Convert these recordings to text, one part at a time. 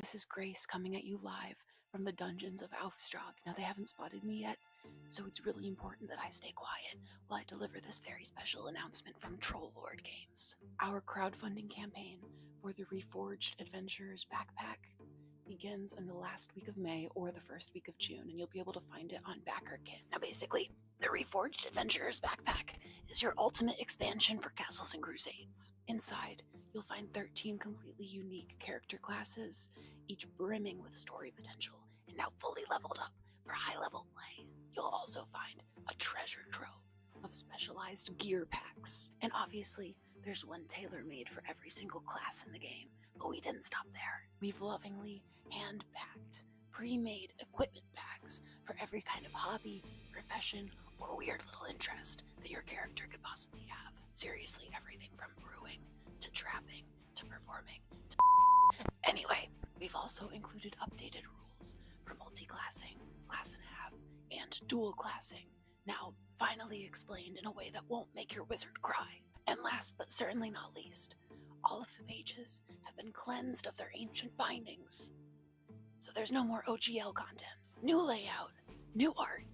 This is Grace coming at you live from the dungeons of Aufstrag. Now, they haven't spotted me yet, so it's really important that I stay quiet while I deliver this very special announcement from Troll Lord Games. Our crowdfunding campaign for the Reforged Adventurers backpack begins in the last week of May or the first week of June, and you'll be able to find it on BackerKit. Now, basically, the Reforged Adventurers backpack is your ultimate expansion for Castles and Crusades. Inside, you'll find 13 completely unique character classes, each brimming with story potential and now fully leveled up for high-level play. You'll also find a treasure trove of specialized gear packs. And obviously, there's one tailor-made for every single class in the game. But we didn't stop there. We've lovingly hand-packed, pre-made equipment bags for every kind of hobby, profession, or weird little interest that your character could possibly have. Seriously, everything from brewing, to trapping, to performing, to Anyway, we've also included updated rules for multi-classing, class and a half, and dual classing, now finally explained in a way that won't make your wizard cry. And last but certainly not least, all of the pages have been cleansed of their ancient bindings. So there's no more OGL content. New layout, new art,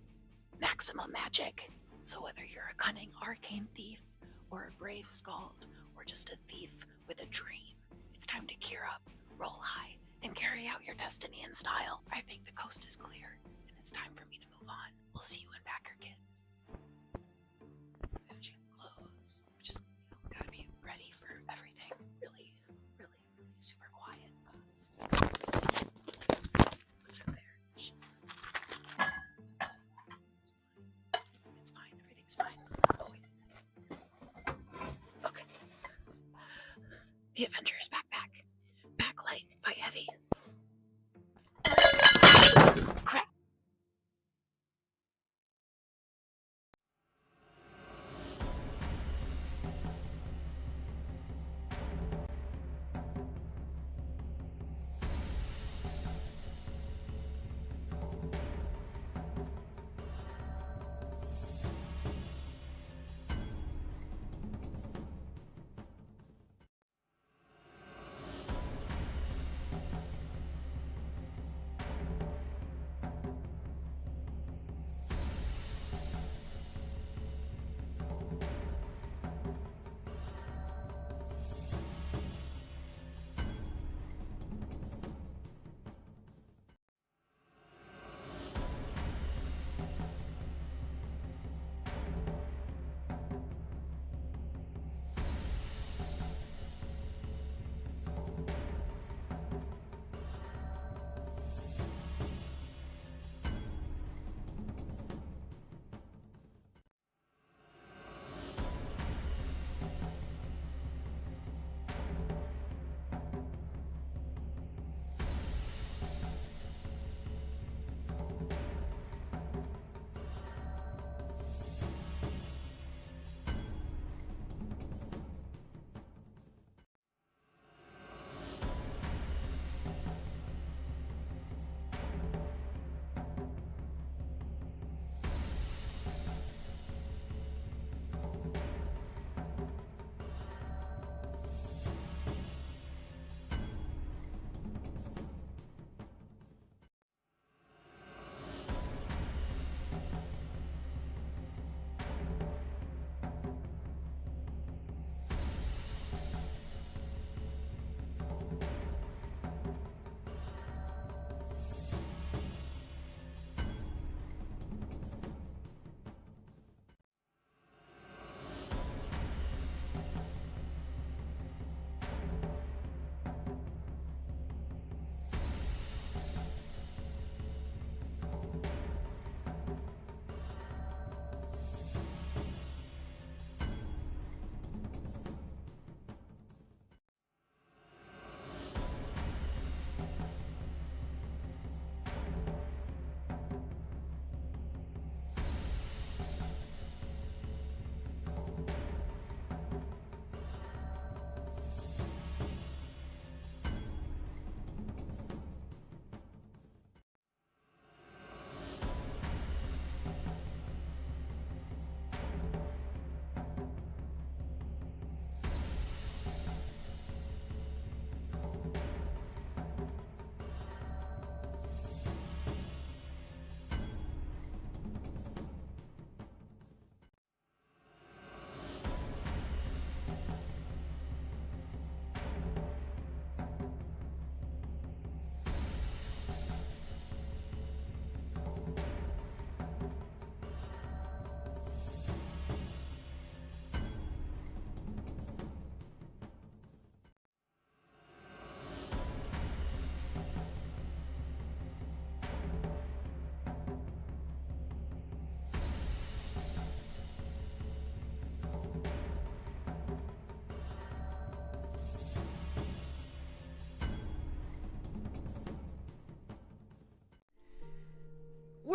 maximum magic. So whether you're a cunning arcane thief, or a brave skald, or just a thief with a dream, it's time to gear up, roll high, and carry out your destiny in style. I think the coast is clear, and it's time for me to move on. We'll see you in BackerKit. Close. Just gotta be ready for everything. Really super quiet. It's fine. Everything's fine. Oh, wait. Okay. The Adventurer's backpack. Backlight, fight heavy. Crap.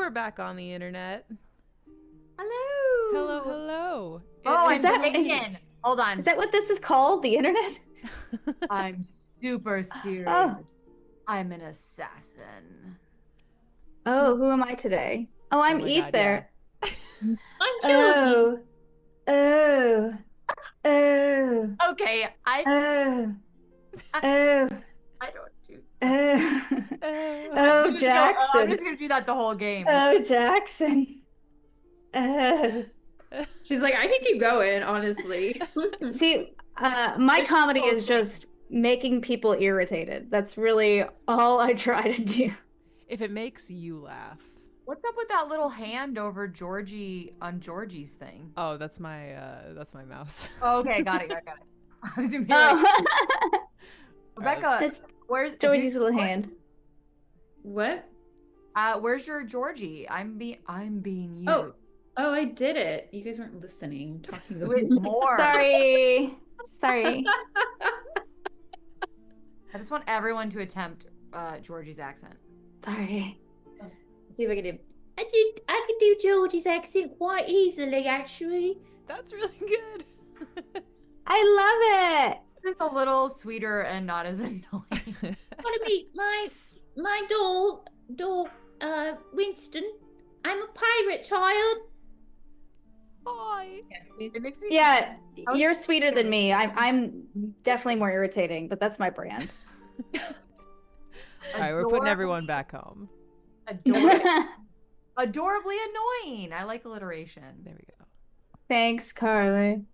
we're back on the internet. Hello. Hello, hello. Oh, Is I'm that- thinking. Hold on. Is that what this is called? The internet? I'm super serious. Oh. I'm an assassin. Oh, who am I today? Oh, I'm my God, Ether. I'm Georgie. Oh. Okay, I Oh. Oh. don't do. Oh. Oh. Oh, I'm Jackson. just gonna do that the whole game. Oh, Jackson. Oh. She's like, I can keep going, honestly. See, my comedy is just making people irritated. That's really all I try to do. If it makes you laugh. What's up with that little hand over Georgie on Georgie's thing? Oh, that's my mouse. Oh, okay, got it. I was gonna be like, Oh, Rebecca, it's where's Georgie's little hand. What? Where's your Georgie? I'm being you. Oh, I did it. You guys weren't listening. Talking Do over it me. more. Sorry. I just want everyone to attempt Georgie's accent. Sorry. Let's see if I can do. I could do Georgie's accent quite easily, actually. That's really good. I love it. Just a little sweeter and not as annoying. Want to meet my dog, Winston. I'm a pirate child. Hi. It makes me Yeah, you're sweeter than me. I'm definitely more irritating, but that's my brand. All right, we're putting everyone back home. Adorably annoying. I like alliteration. There we go. Thanks, Carly.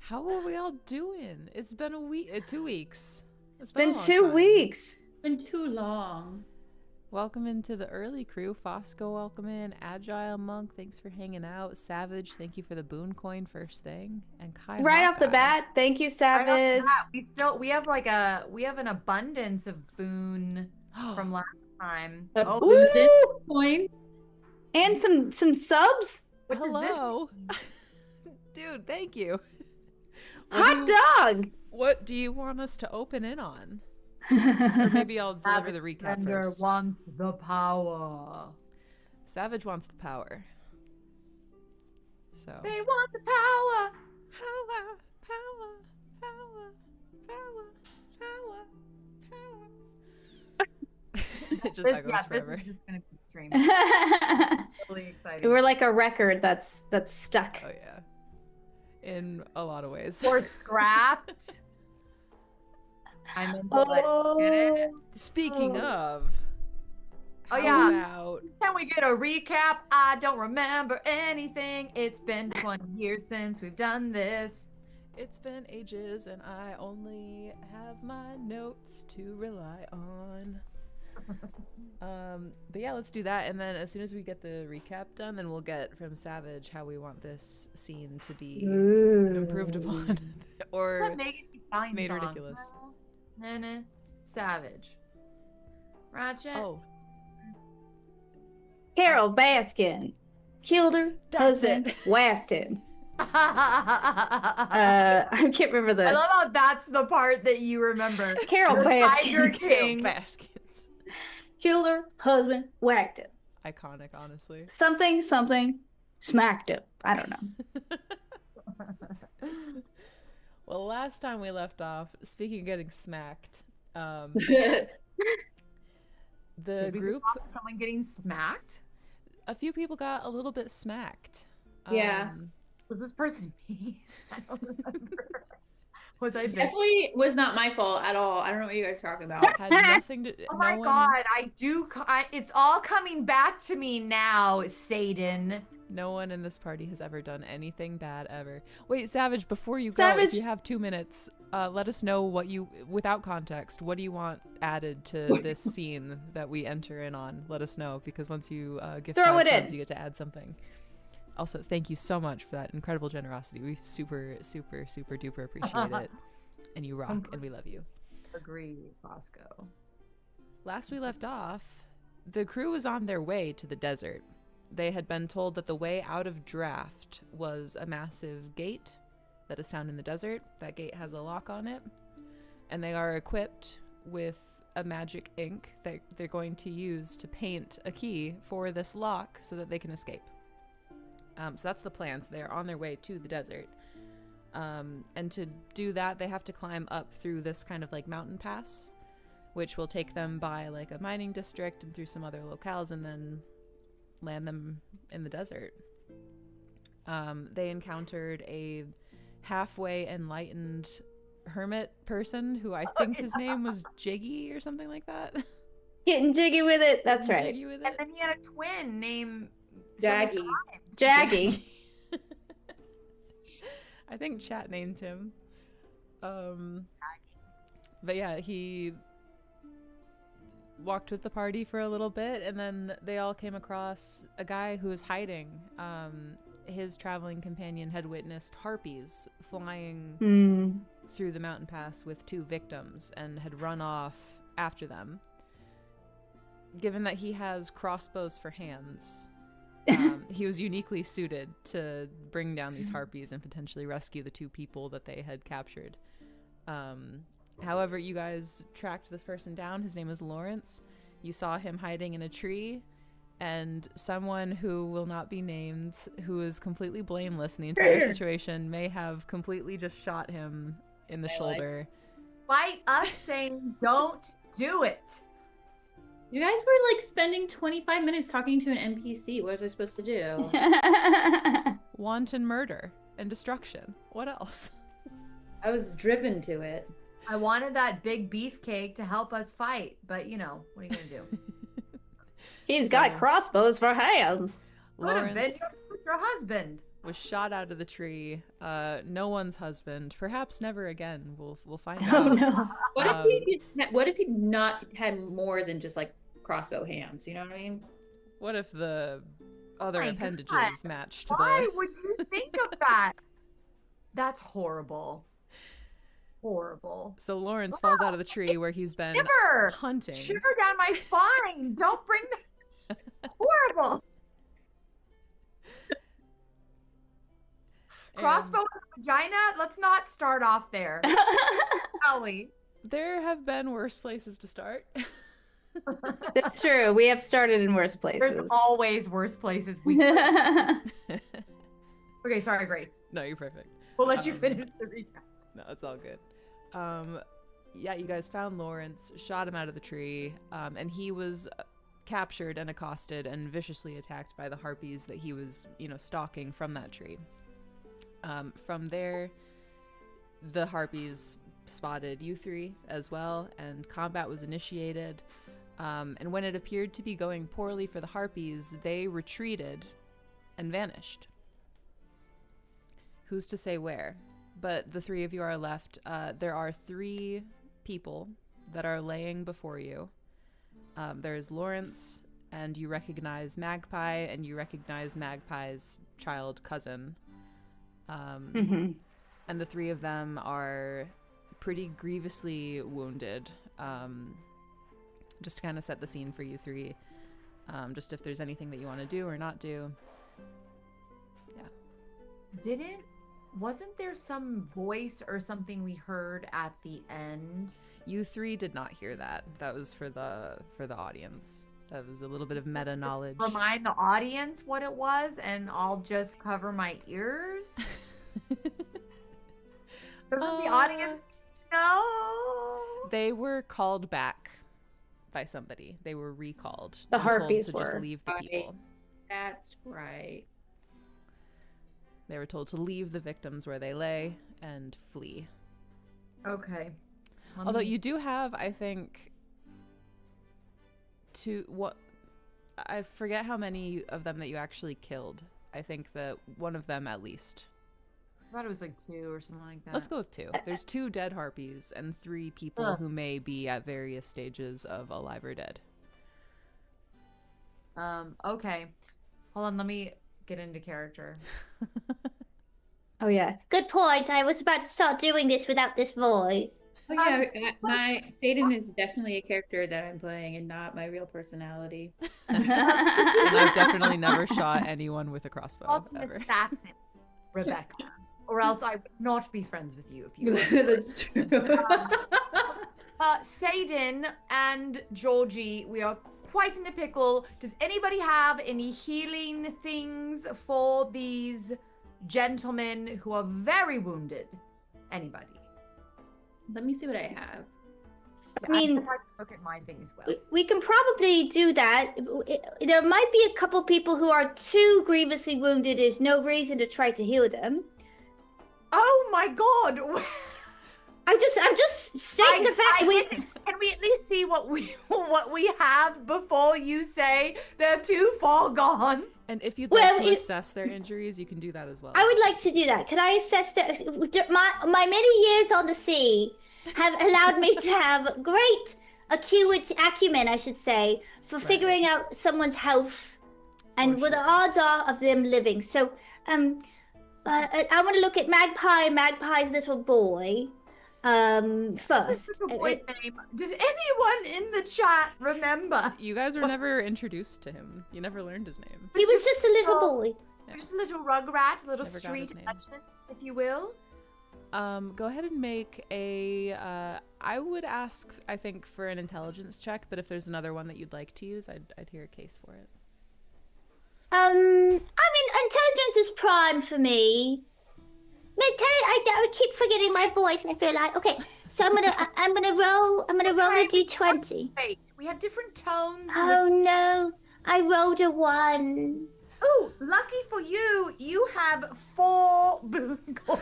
How are we all doing? It's been a week, 2 weeks. It's been a long 2 time. weeks. Been too long. Welcome into the early crew. Fosco, welcome in. Agile Monk, thanks for hanging out. Savage, thank you for the boon coin first thing. And Kai Right off the Hawkeye. bat, thank you, Savage. We have an abundance of boon from last time. Abundant coins. And some subs. What does this Hello. mean? Dude, thank you. Hot dog. What do you want us to open in on? Or maybe I'll deliver the recap Defender first. wants the power. Savage wants the power. So. They want the power. Power, power, power, power, power, power. It just echoes forever. This is just gonna be streamed. Really exciting. We're like a record that's stuck. Oh yeah. In a lot of ways. Or scrapped. I'm into it. Get it? Speaking of. Oh, how yeah. about- Can we get a recap? I don't remember anything. It's been 20 years since we've done this. It's been ages and I only have my notes to rely on. But yeah, let's do that, and then as soon as we get the recap done, then we'll get from Savage how we want this scene to be improved upon or That Megan Thee Stallion made song. ridiculous. Nah. Savage. Ratchet. Oh, Carol Baskin killed her That's husband, it. whacked him. I I can't remember the love how that's the part that you remember. Carol The Tiger Baskin King. Baskins. killed her husband, whacked him. Iconic, honestly. Something, smacked him. I don't know. Well, last time we left off, speaking of getting smacked, the Did we group, talk about someone getting smacked? a few people got a little bit smacked. Yeah. Was this person me? I don't remember. Was I bitch? Definitely was not my fault at all. I don't know what you guys are talking about. Had nothing to. Oh no my one, god, I do. It's all coming back to me now, Satan. No one in this party has ever done anything bad ever. Wait, Savage, before you go, Savage. if you have 2 minutes, let us know what you, without context, what do you want added to this scene that we enter in on? Let us know, because once you give Throw 5 it in. subs, you get to add something. Also, thank you so much for that incredible generosity. We super, super, super duper appreciate it. And you rock, and we love you. Agree, Bosco. Last we left off, the crew was on their way to the desert. They had been told that the way out of Draft was a massive gate that is found in the desert. That gate has a lock on it. And they are equipped with a magic ink that they're going to use to paint a key for this lock so that they can escape. So that's the plan. So they're on their way to the desert. And to do that, they have to climb up through this kind of like mountain pass, which will take them by like a mining district and through some other locales and then land them in the desert. They encountered a halfway enlightened hermit person who I think his name was Jiggy or something like that. Getting jiggy with it. That's right. Jiggy with it. And then he had a twin named Jaggy. Jaggy. I think chat named him. But yeah, he walked with the party for a little bit, and then they all came across a guy who was hiding. His traveling companion had witnessed harpies flying through the mountain pass with 2 victims and had run off after them. Given that he has crossbows for hands, he was uniquely suited to bring down these harpies and potentially rescue the 2 people that they had captured. However, you guys tracked this person down. His name is Lawrence. You saw him hiding in a tree, and someone who will not be named, who is completely blameless in the entire situation, may have completely just shot him in the shoulder. Despite us saying don't do it. You guys were like spending 25 minutes talking to an NPC. What was I supposed to do? Wanton murder and destruction. What else? I was driven to it. I wanted that big beefcake to help us fight, but you know, what are you gonna do? He's got crossbows for hands. Would have been Lawrence your husband. was shot out of the tree. No one's husband. Perhaps never again. We'll find Oh out. no. What if he not had more than just like crossbow hands? You know what I mean? What if the other My appendages God. matched Why the... would you think of that? That's horrible. Horrible. So Lawrence falls out of the tree where he's been Shiver! hunting. Shiver down my spine. Don't bring the horrible. Crossbow in the vagina? Let's not start off there. Ellie. There have been worse places to start. That's true. We have started in worse places. There's always worse places we could. Okay, sorry, Grace. No, you're perfect. We'll let you finish the recap. No, it's all good. Yeah, you guys found Lawrence, shot him out of the tree, and he was captured and accosted and viciously attacked by the harpies that he was, stalking from that tree. From there, the harpies spotted you 3 as well, and combat was initiated. And when it appeared to be going poorly for the harpies, they retreated and vanished. Who's to say where? But the 3 of you are left. There are 3 people that are laying before you. There's Lawrence, and you recognize Magpie, and you recognize Magpie's child cousin. And the 3 of them are pretty grievously wounded. Just to kind of set the scene for you 3. Just if there's anything that you want to do or not do. Yeah. Wasn't there some voice or something we heard at the end? You 3 did not hear that. That was for the audience. That was a little bit of meta knowledge. Just remind the audience what it was, and I'll just cover my ears. Doesn't the audience know? They were called back by somebody. They were recalled. The and told harpies to just were. leave the people. That's right. They were told to leave the victims where they lay and flee. Okay. Although you do have, I think, I forget how many of them that you actually killed. I think that one of them at least. I thought it was like 2 or something like that. Let's go with 2. There's 2 dead harpies and 3 people who may be at various stages of alive or dead. Okay. Hold on, let me get into character. Oh yeah. Good point. I was about to start doing this without this voice. Oh yeah, my Satan is definitely a character that I'm playing and not my real personality. And I've definitely never shot anyone with a crossbow Ultimate ever. assassin, Rebecca. Or else I would not be friends with you if you were. That's true. Sadin and Georgie, we are quite in a pickle. Does anybody have any healing things for these gentlemen who are very wounded? Anybody? Let me see what I have. I mean, I'd like to look at my thing as well. we can probably do that. There might be a couple people who are too grievously wounded. There's no reason to try to heal them. Oh my god! I'm just stating the fact that we. Can we at least see what we have before you say they're too far gone? And if you'd Well, like to it- assess their injuries, you can do that as well. I would like to do that. Can I assess that? My many years on the sea have allowed me to have great acumen, I should say, for figuring out someone's health and what the odds are of them living. So, I want to look at Magpie's little boy, first. Little boy's name. Does anyone in the chat remember? You guys were never introduced to him. You never learned his name. He was just a little boy. Just a little rugrat, a little Never got street his name. urchin, if you will. Go ahead and make a. I would ask, I think, for an intelligence check, but if there's another one that you'd like to use, I'd hear a case for it. I mean, intelligence is prime for me. I keep forgetting my voice. I feel like okay. So I'm gonna roll a d20. Wait, we have different tones. Oh no, I rolled a 1. Oh, lucky for you, you have 4 boon gold.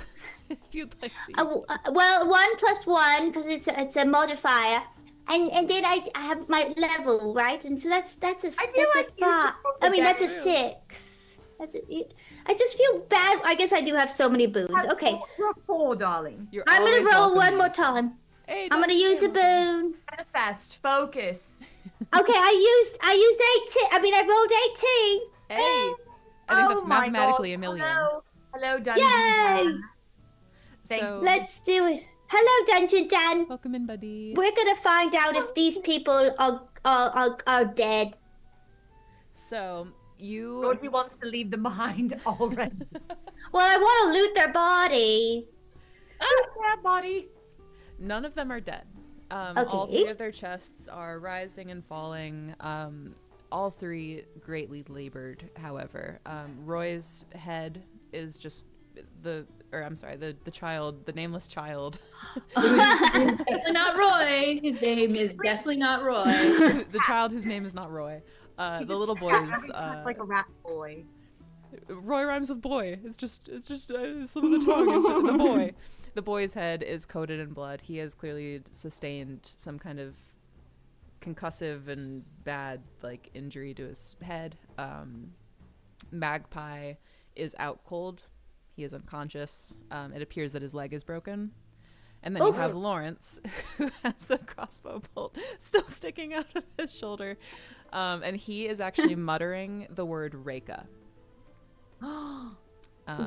If you'd like to. Well, 1 plus 1 because it's a modifier, and then I have my level, right? And so that's a I feel like you should 5. roll I mean that's a again. 6. I just feel bad. I guess I do have so many boons. Okay, You're 4, darling. You're I'm gonna always roll welcome one to more use them. time. Hey, I'm don't gonna use a say boon. Manifest, focus. Okay, I used 18. I mean, I rolled 18. Hey, I think Oh that's my mathematically God. a million. Hello, Dungeon. Yay! Dan. Thank So, Let's do it. Hello, Dungeon Dan. welcome in, buddy. We're gonna find out if these people are dead. So you. Georgie wants to leave them behind already. Well, I want to loot their bodies. Yeah, buddy. None of them are dead. All Okay. 3 of their chests are rising and falling. All 3 greatly labored, however. Roy's head is just the child, the nameless child. Definitely not Roy. His name is definitely not Roy. The child whose name is not Roy. The little boy's like a rat boy. Roy rhymes with boy. It's just slip of the tongue. It's just the boy. The boy's head is coated in blood. He has clearly sustained some kind of concussive and bad injury to his head. Magpie is out cold. He is unconscious. It appears that his leg is broken. And then you have Lawrence, who has a crossbow bolt still sticking out of his shoulder. And he is actually muttering the word Reka.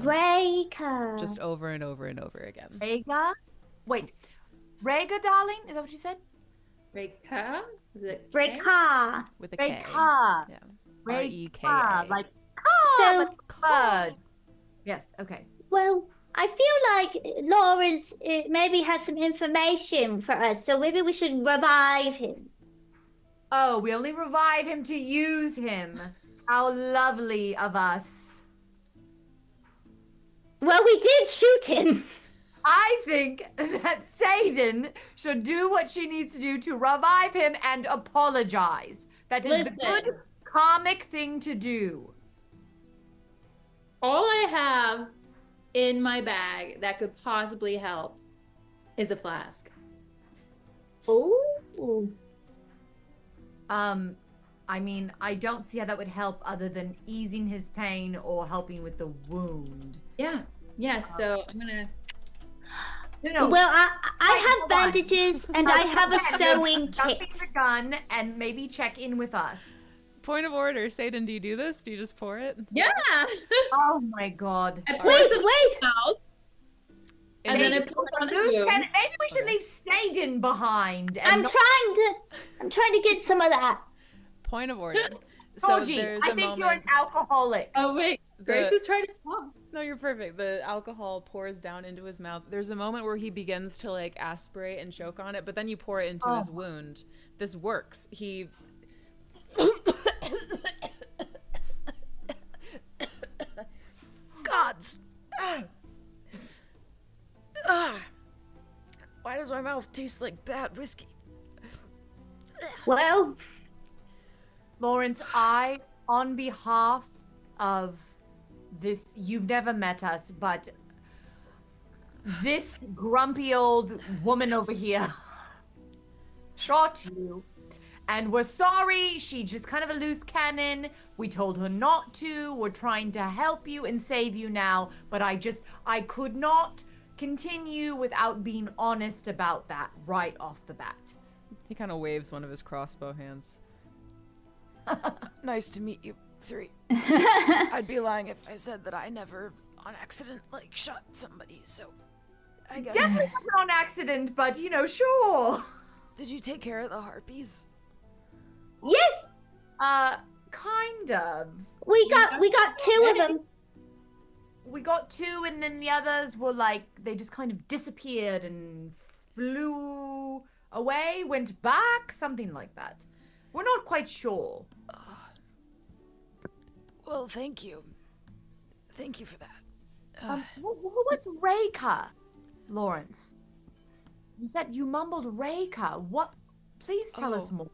Reka. Just over and over and over again. Rega? Wait. Rega, darling? Is that what you said? Reka? Is it K? Reka. With a K. Reka. Yeah. Reka. R-E-K-A. Like, So- like bird. Yes, okay. Well, I feel like Lawrence maybe has some information for us, so maybe we should revive him. Oh, we only revive him to use him. How lovely of us. Well, we did shoot him. I think that Sadin should do what she needs to do to revive him and apologize. That is the Listen. good comic thing to do. All I have in my bag that could possibly help is a flask. Ooh. I mean, I don't see how that would help other than easing his pain or helping with the wound. Yeah. So I'm gonna. No. Well, I Hold have on. bandages and I have a sewing Jumping kit. the gun and maybe check in with us. Point of order. Satan, do you do this? Do you just pour it? Yeah. Oh my god. I pour Wait, some wait. out, and then I Maybe- pour it on the Loose room. cannon- Maybe we should leave Sadin behind. And I'm trying to get some of that. Point of order. So Georgie, there's I a think moment. you're an alcoholic. Oh wait, Grace The- is trying to talk. No, you're perfect. The alcohol pours down into his mouth. There's a moment where he begins to like aspirate and choke on it, but then you pour it into his wound. This works. He Gods. Why does my mouth taste like bad whiskey? Well, Lawrence, on behalf of this, you've never met us, but this grumpy old woman over here shot you. And we're sorry, she just kind of a loose cannon. We told her not to. We're trying to help you and save you now. But I could not continue without being honest about that right off the bat. He kind of waves one of his crossbow hands. Nice to meet you, 3. I'd be lying if I said that I never, on accident, like, shot somebody, so I guess... Definitely wasn't on accident, but, you know, sure. Did you take care of the harpies? yes, Kind of. we got 2 of them. We got 2, and then the others were like, they just kind of disappeared and flew away, went back, something like that. We're not quite sure. Well, thank you. Thank you for that. What's Reika, Lawrence? You said you mumbled Reika. What? Please tell us more.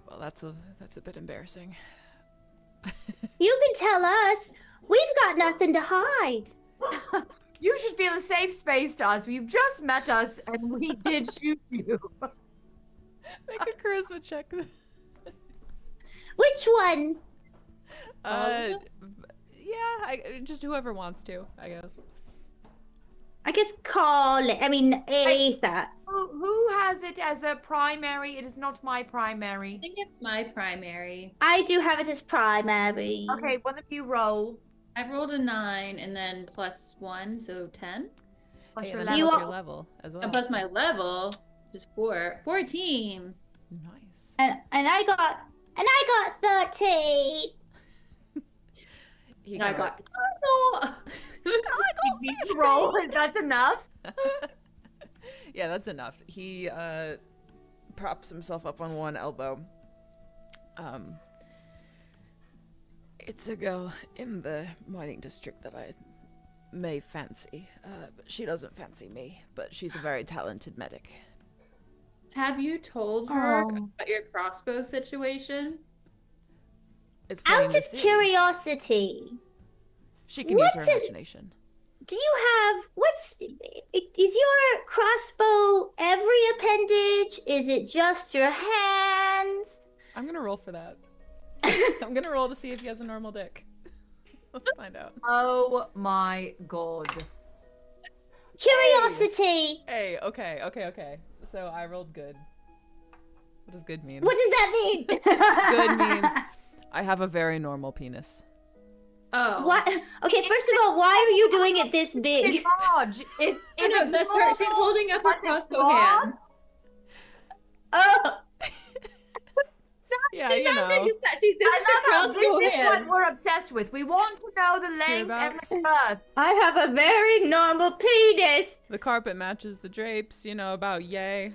Well, that's a bit embarrassing. You can tell us. We've got nothing to hide. You should feel a safe space to us. You've just met us, and we did shoot you. Make a charisma check. Which one? Yeah, just whoever wants to, I guess. I guess Aether. Who has it as their primary? It is not my primary. I think it's my primary. I do have it as primary. Okay, one of you roll. I rolled a 9 and then +1, so 10. Plus Hey, your and level. that's your level as well. And plus my level is 14. Nice. And I got 13. He And I kinda- got oh. You need to roll. That's enough. Yeah, that's enough. He props himself up on one elbow. It's a girl in the mining district that I may fancy. But she doesn't fancy me, but she's a very talented medic. Have you told her Oh. about your crossbow situation? It's plain Out to of see. curiosity, She can use her what's it- imagination. do you have is your crossbow every appendage? Is it just your hands? I'm gonna roll for that. I'm gonna roll to see if he has a normal dick. Let's find out. Oh my god. Curiosity. Hey, okay. So I rolled good. What does good mean? What does that mean? Good means I have a very normal penis. Oh. What? Okay, first of all, why are you doing it this big? Large. Oh, no, that's her. She's holding up her crossbow hands. Oh, Yeah, She's you not know. saying this is the crossbow This is what hand. we're obsessed with. We want to know the length and the girth. I have a very normal penis. The carpet matches the drapes, you know, about yay.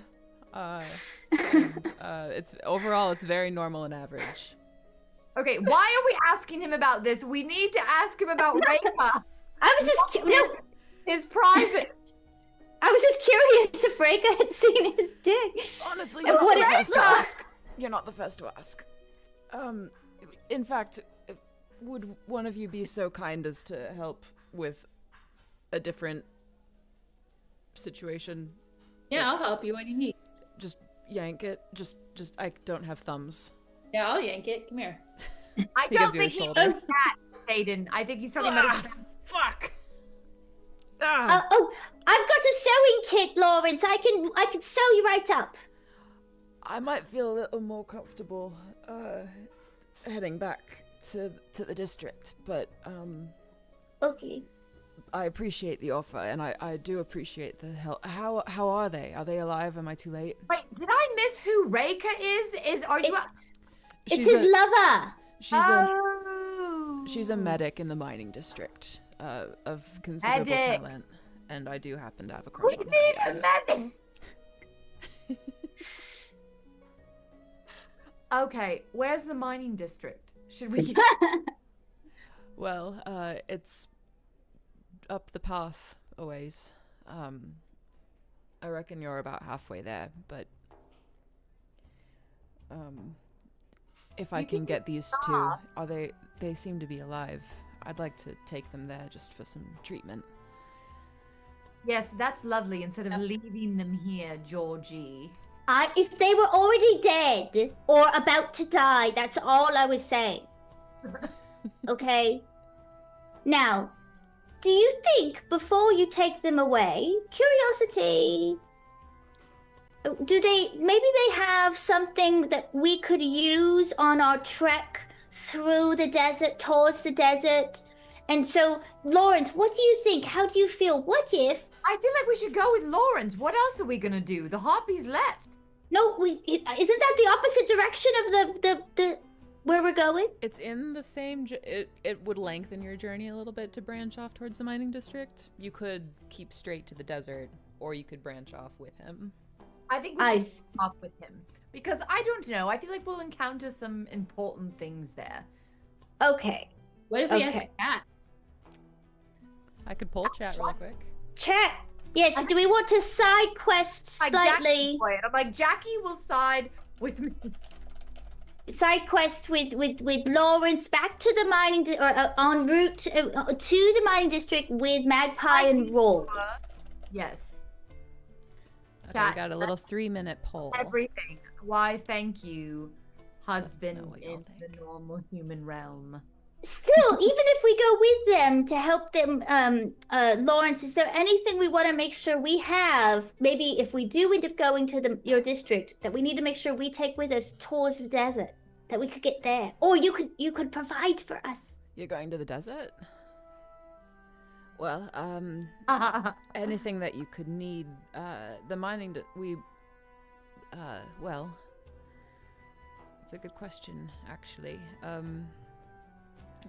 And, it's overall it's very normal and average. Okay, why are we asking him about this? We need to ask him about Reika. I was just no. His private. I was just curious if Reika had seen his dick. Honestly, And you're not what the is first to that? ask. You're not the first to ask. In fact, would one of you be so kind as to help with a different situation? Yeah, I'll That's- help you when you need. Just yank it. Just I don't have thumbs. Yeah, I'll yank it. Come here. I He don't gives you a think he shoulder. knows that, Satan. I think he's talking about his. Fuck. Ah. I've got a sewing kit, Lawrence. I can sew you right up. I might feel a little more comfortable heading back to the district, but Okay. I appreciate the offer, and I do appreciate the help. How are they? Are they alive? Am I too late? Wait, did I miss who Reika is? Are you? It's his lover. She's She's a medic in the mining district, of considerable Medic. talent, and I do happen to have a crush on her. Yes. Okay, where's the mining district? Should we? Well, it's up the path a ways. I reckon you're about halfway there, but if I can get these two, they seem to be alive. I'd like to take them there just for some treatment. Yes, that's lovely. Instead of leaving them here, Georgie. If they were already dead or about to die, that's all I was saying. Okay? Now, do you think before you take them away, curiosity, maybe they have something that we could use on our trek through the desert, towards the desert? And so, Lawrence, what do you think? How do you feel? What if... I feel like we should go with Lawrence. What else are we gonna do? The harpies left. No, isn't that the opposite direction of the where we're going? It's in the same... It would lengthen your journey a little bit to branch off towards the mining district. You could keep straight to the desert, or you could branch off with him. I think we should off with him. Because I don't know. I feel like we'll encounter some important things there. Okay. What if we ask Cat? I could pull chat real quick. Chat. Yes, do we want to side quest slightly? I'm like, Jackie will side with me. Side quest with Lawrence back to the mining en route to the mining district with Magpie and Roll. Yes. Okay, we got a little 3-minute poll. Everything. Why, thank you, husband know what y'all in the normal human realm. Still, even if we go with them to help them, Lawrence, is there anything we want to make sure we have? Maybe if we do end up going to your district, that we need to make sure we take with us towards the desert, that we could get there, or you could provide for us. You're going to the desert? Well, anything that you could need. The mining, well, it's a good question, actually.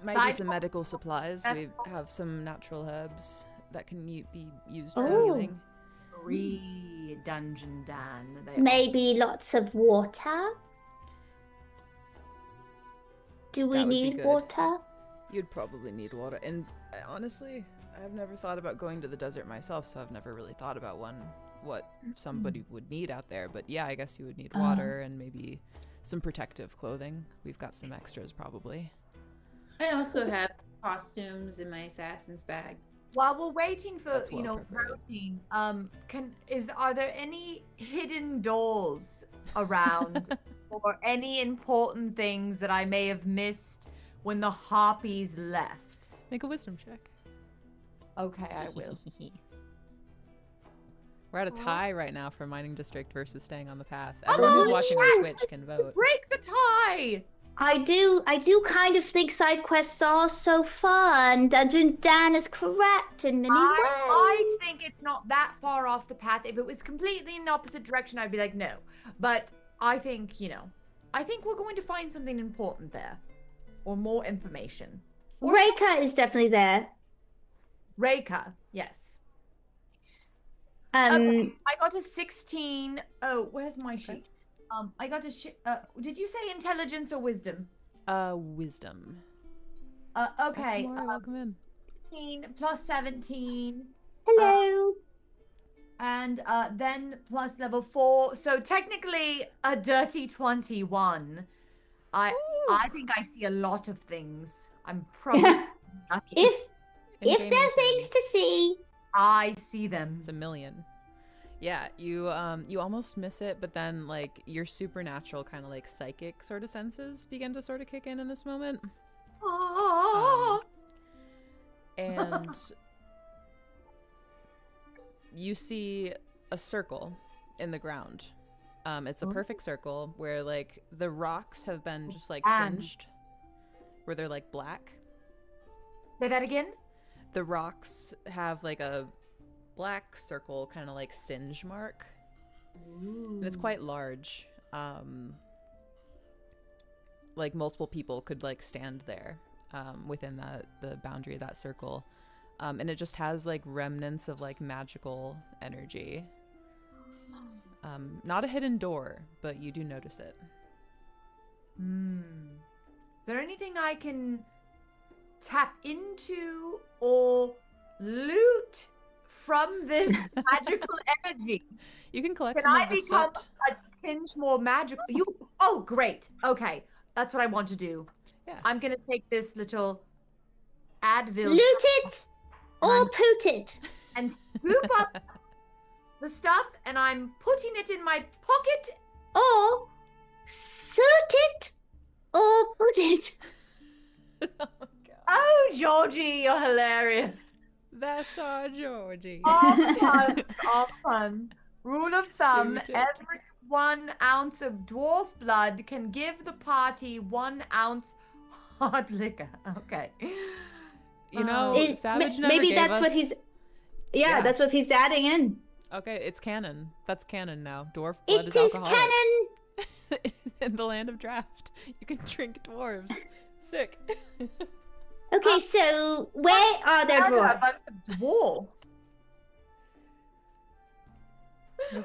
Maybe some medical supplies. We have some natural herbs that can be used for healing. Dungeon Dan. Maybe lots of water. Do we need water? You'd probably need water. And honestly, I've never thought about going to the desert myself, so I've never really thought about what somebody would need out there. But yeah, I guess you would need water and maybe some protective clothing. We've got some extras probably. I also have costumes in my assassin's bag. While we're waiting for That's well protein, are there any hidden doors around or any important things that I may have missed when the harpies left? Make a wisdom check. Okay, I will. We're at a tie right now for mining district versus staying on the path. Everyone who's watching on Twitch can vote. Break the tie! I do kind of think side quests are so fun. Dungeon Dan is correct in many ways. I think it's not that far off the path. If it was completely in the opposite direction, I'd be like, no. But I think, I think we're going to find something important there. Or more information. Reika is definitely there. Reika, yes. Okay. I got a 16. Oh, where's my sheet? I got a did you say intelligence or wisdom? Wisdom. Okay. Welcome in. 16 plus 17. Hello. And then plus level 4. So technically a dirty 21. I think I see a lot of things. I'm probably lucky. If there are things to see, I see them. It's a million. Yeah, you almost miss it, but then like your supernatural kind of like psychic sort of senses begin to sort of kick in this moment. And you see a circle in the ground. It's a perfect circle where like the rocks have been just like singed, where they're like black. Say that again? The rocks have like a black circle kind of like singe mark. And it's quite large. Like multiple people could like stand there. within the boundary of that circle. And it just has like remnants of like magical energy. Not a hidden door, but you do notice it. Is there anything I can tap into or loot from this magical energy? You can collect Can some I of the become soot. a tinge more magical? Oh, great. Okay, that's what I want to do. Yeah. I'm gonna take this little Advil Loot it or poot it. and scoop up the stuff, and I'm putting it in my pocket. Or suit it or put it. Oh, God. Oh, Georgie, you're hilarious. That's our Georgie. All puns, all puns. Rule of thumb, Suit it. every 1 ounce of dwarf blood can give the party 1 ounce hard liquor. Okay. You know, Is- Savage never maybe gave that's us... what he's. Yeah. Yeah, that's what he's adding in. Okay, it's canon. That's canon now. Dwarf blood It is is alcoholic. canon. In the land of draft, you can drink dwarves. Sick. Okay, so where are there A dwarves? bunch of dwarves.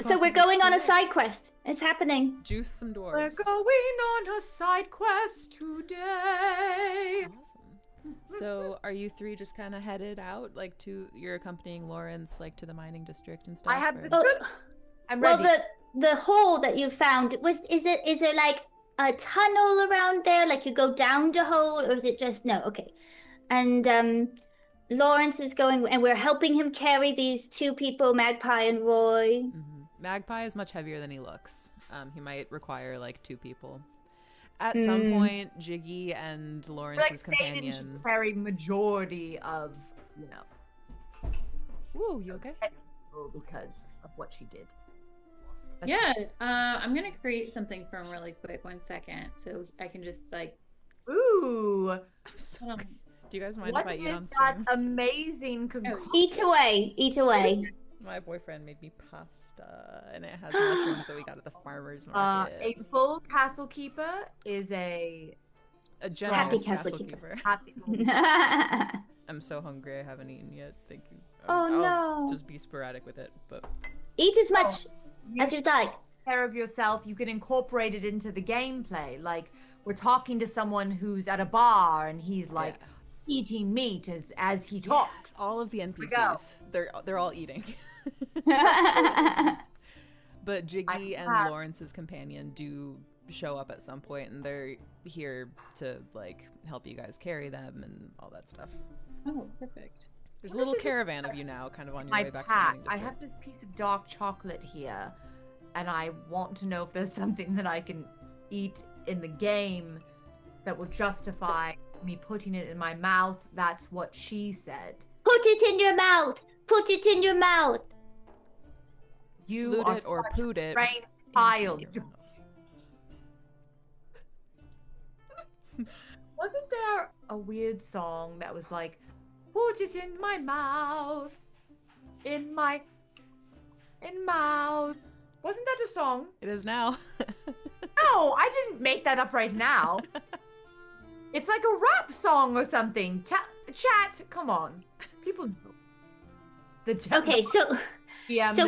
So we're going on a side quest. It's happening. Juice some dwarves. We're going on a side quest today. Awesome. So are you three just kind of headed out, like you're accompanying Lawrence, like to the mining district and stuff? I have or- the- Oh, I'm well, ready. the hole that you found is there like a tunnel around there? Like you go down the hole, or is it just no? Okay, and Lawrence is going, and we're helping him carry these two people, Magpie and Roy. Mhm. Magpie is much heavier than he looks. He might require like 2 people. At some point, Jiggy and like Lawrence's Satan companion. should carry majority of, you know, Ooh, you okay? because of what she did. Yeah, I'm gonna create something for him really quick. 1 second, so I can just like. Ooh, I'm so Hold on. Do you guys mind what if I eat is on that stream? amazing concoction? Eat away, eat away. My boyfriend made me pasta, and it has mushrooms that we got at the farmer's A market. full castle keeper is a A Happy generous castle castle keeper. keeper. happy. I'm so hungry. I haven't eaten yet. Thank you. Oh, I'll no. just be sporadic with it, but Eat as much You as you'd like. take care of yourself. You can incorporate it into the gameplay. Like we're talking to someone who's at a bar and he's like eating meat as he talks. all of the go. NPCs, they're all eating. But Jiggy and have- Lawrence's companion do show up at some point, and they're here to like help you guys carry them and all that stuff. Oh, perfect. There's a little caravan of you now, kind of on your My way back pack. to the I mining have this piece of dark chocolate here, and I want to know if there's something that I can eat in the game that will justify me putting it in my mouth. That's what she said. Put it in your mouth. Put it in your mouth. You Loot are it or such poot a it strange district. child. Wasn't there a weird song that was like, put it in my mouth, in mouth? Wasn't that a song? It is now. No, I didn't make that up right now. It's like a rap song or something. Chat, come on. People know. Okay, so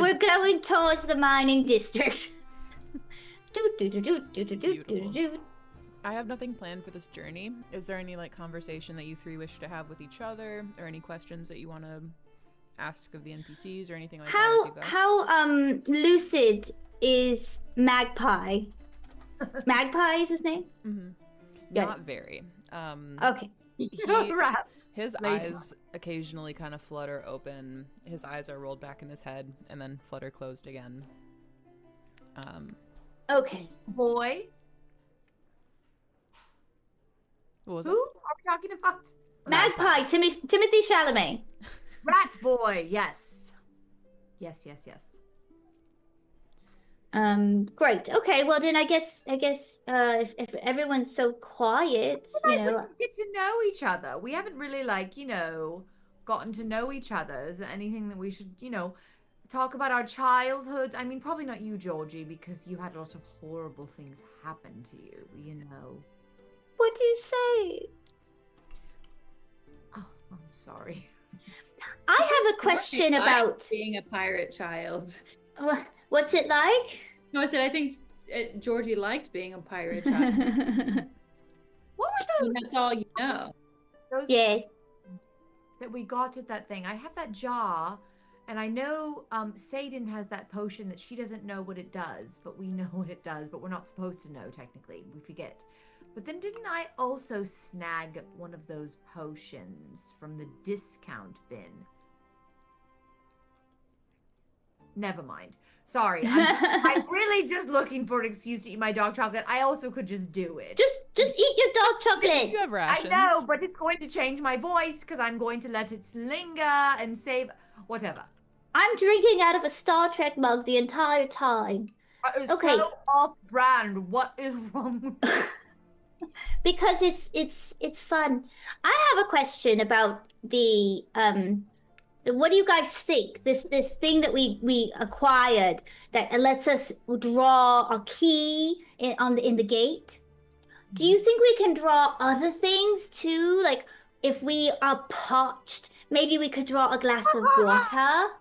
we're going towards the mining district. Do. I have nothing planned for this journey. Is there any like conversation that you three wish to have with each other, or any questions that you want to ask of the NPCs, or anything like that as you go? How lucid is Magpie? Magpie is his name? Mm-hmm. Good. Not very. Okay. rap. His Lady. eyes occasionally kind of flutter open. His eyes are rolled back in his head and then flutter closed again. Okay. Boy. What was Who it? are we talking about? Magpie, Timothy Chalamet. Rat boy, yes. Yes. Great. Okay, well then I guess if everyone's so quiet, you know. Let's get to know each other. We haven't really gotten to know each other. Is there anything that we should, talk about our childhoods? I mean, probably not you, Georgie, because you had a lot of horrible things happen to you, What do you say? I'm sorry. I have a question I like about being a pirate child. what's it like? No, I said I think Georgie liked being a pirate child. What were those? That's all you know. Those Yes. that we got at that thing. I have that jar, and I know Sadin has that potion that she doesn't know what it does, but we know what it does, but we're not supposed to know technically. We forget. But then didn't I also snag one of those potions from the discount bin? Never mind. Sorry. I'm really just looking for an excuse to eat my dog chocolate. I also could just do it. Just eat your dog chocolate. You have rations. I know, but it's going to change my voice because I'm going to let it linger and save whatever. I'm drinking out of a Star Trek mug the entire time. It's so off-brand. What is wrong with you? Because it's fun. I have a question about the what do you guys think? This thing that we acquired that lets us draw a key in the gate. Do you think we can draw other things too? Like if we are parched, maybe we could draw a glass of water.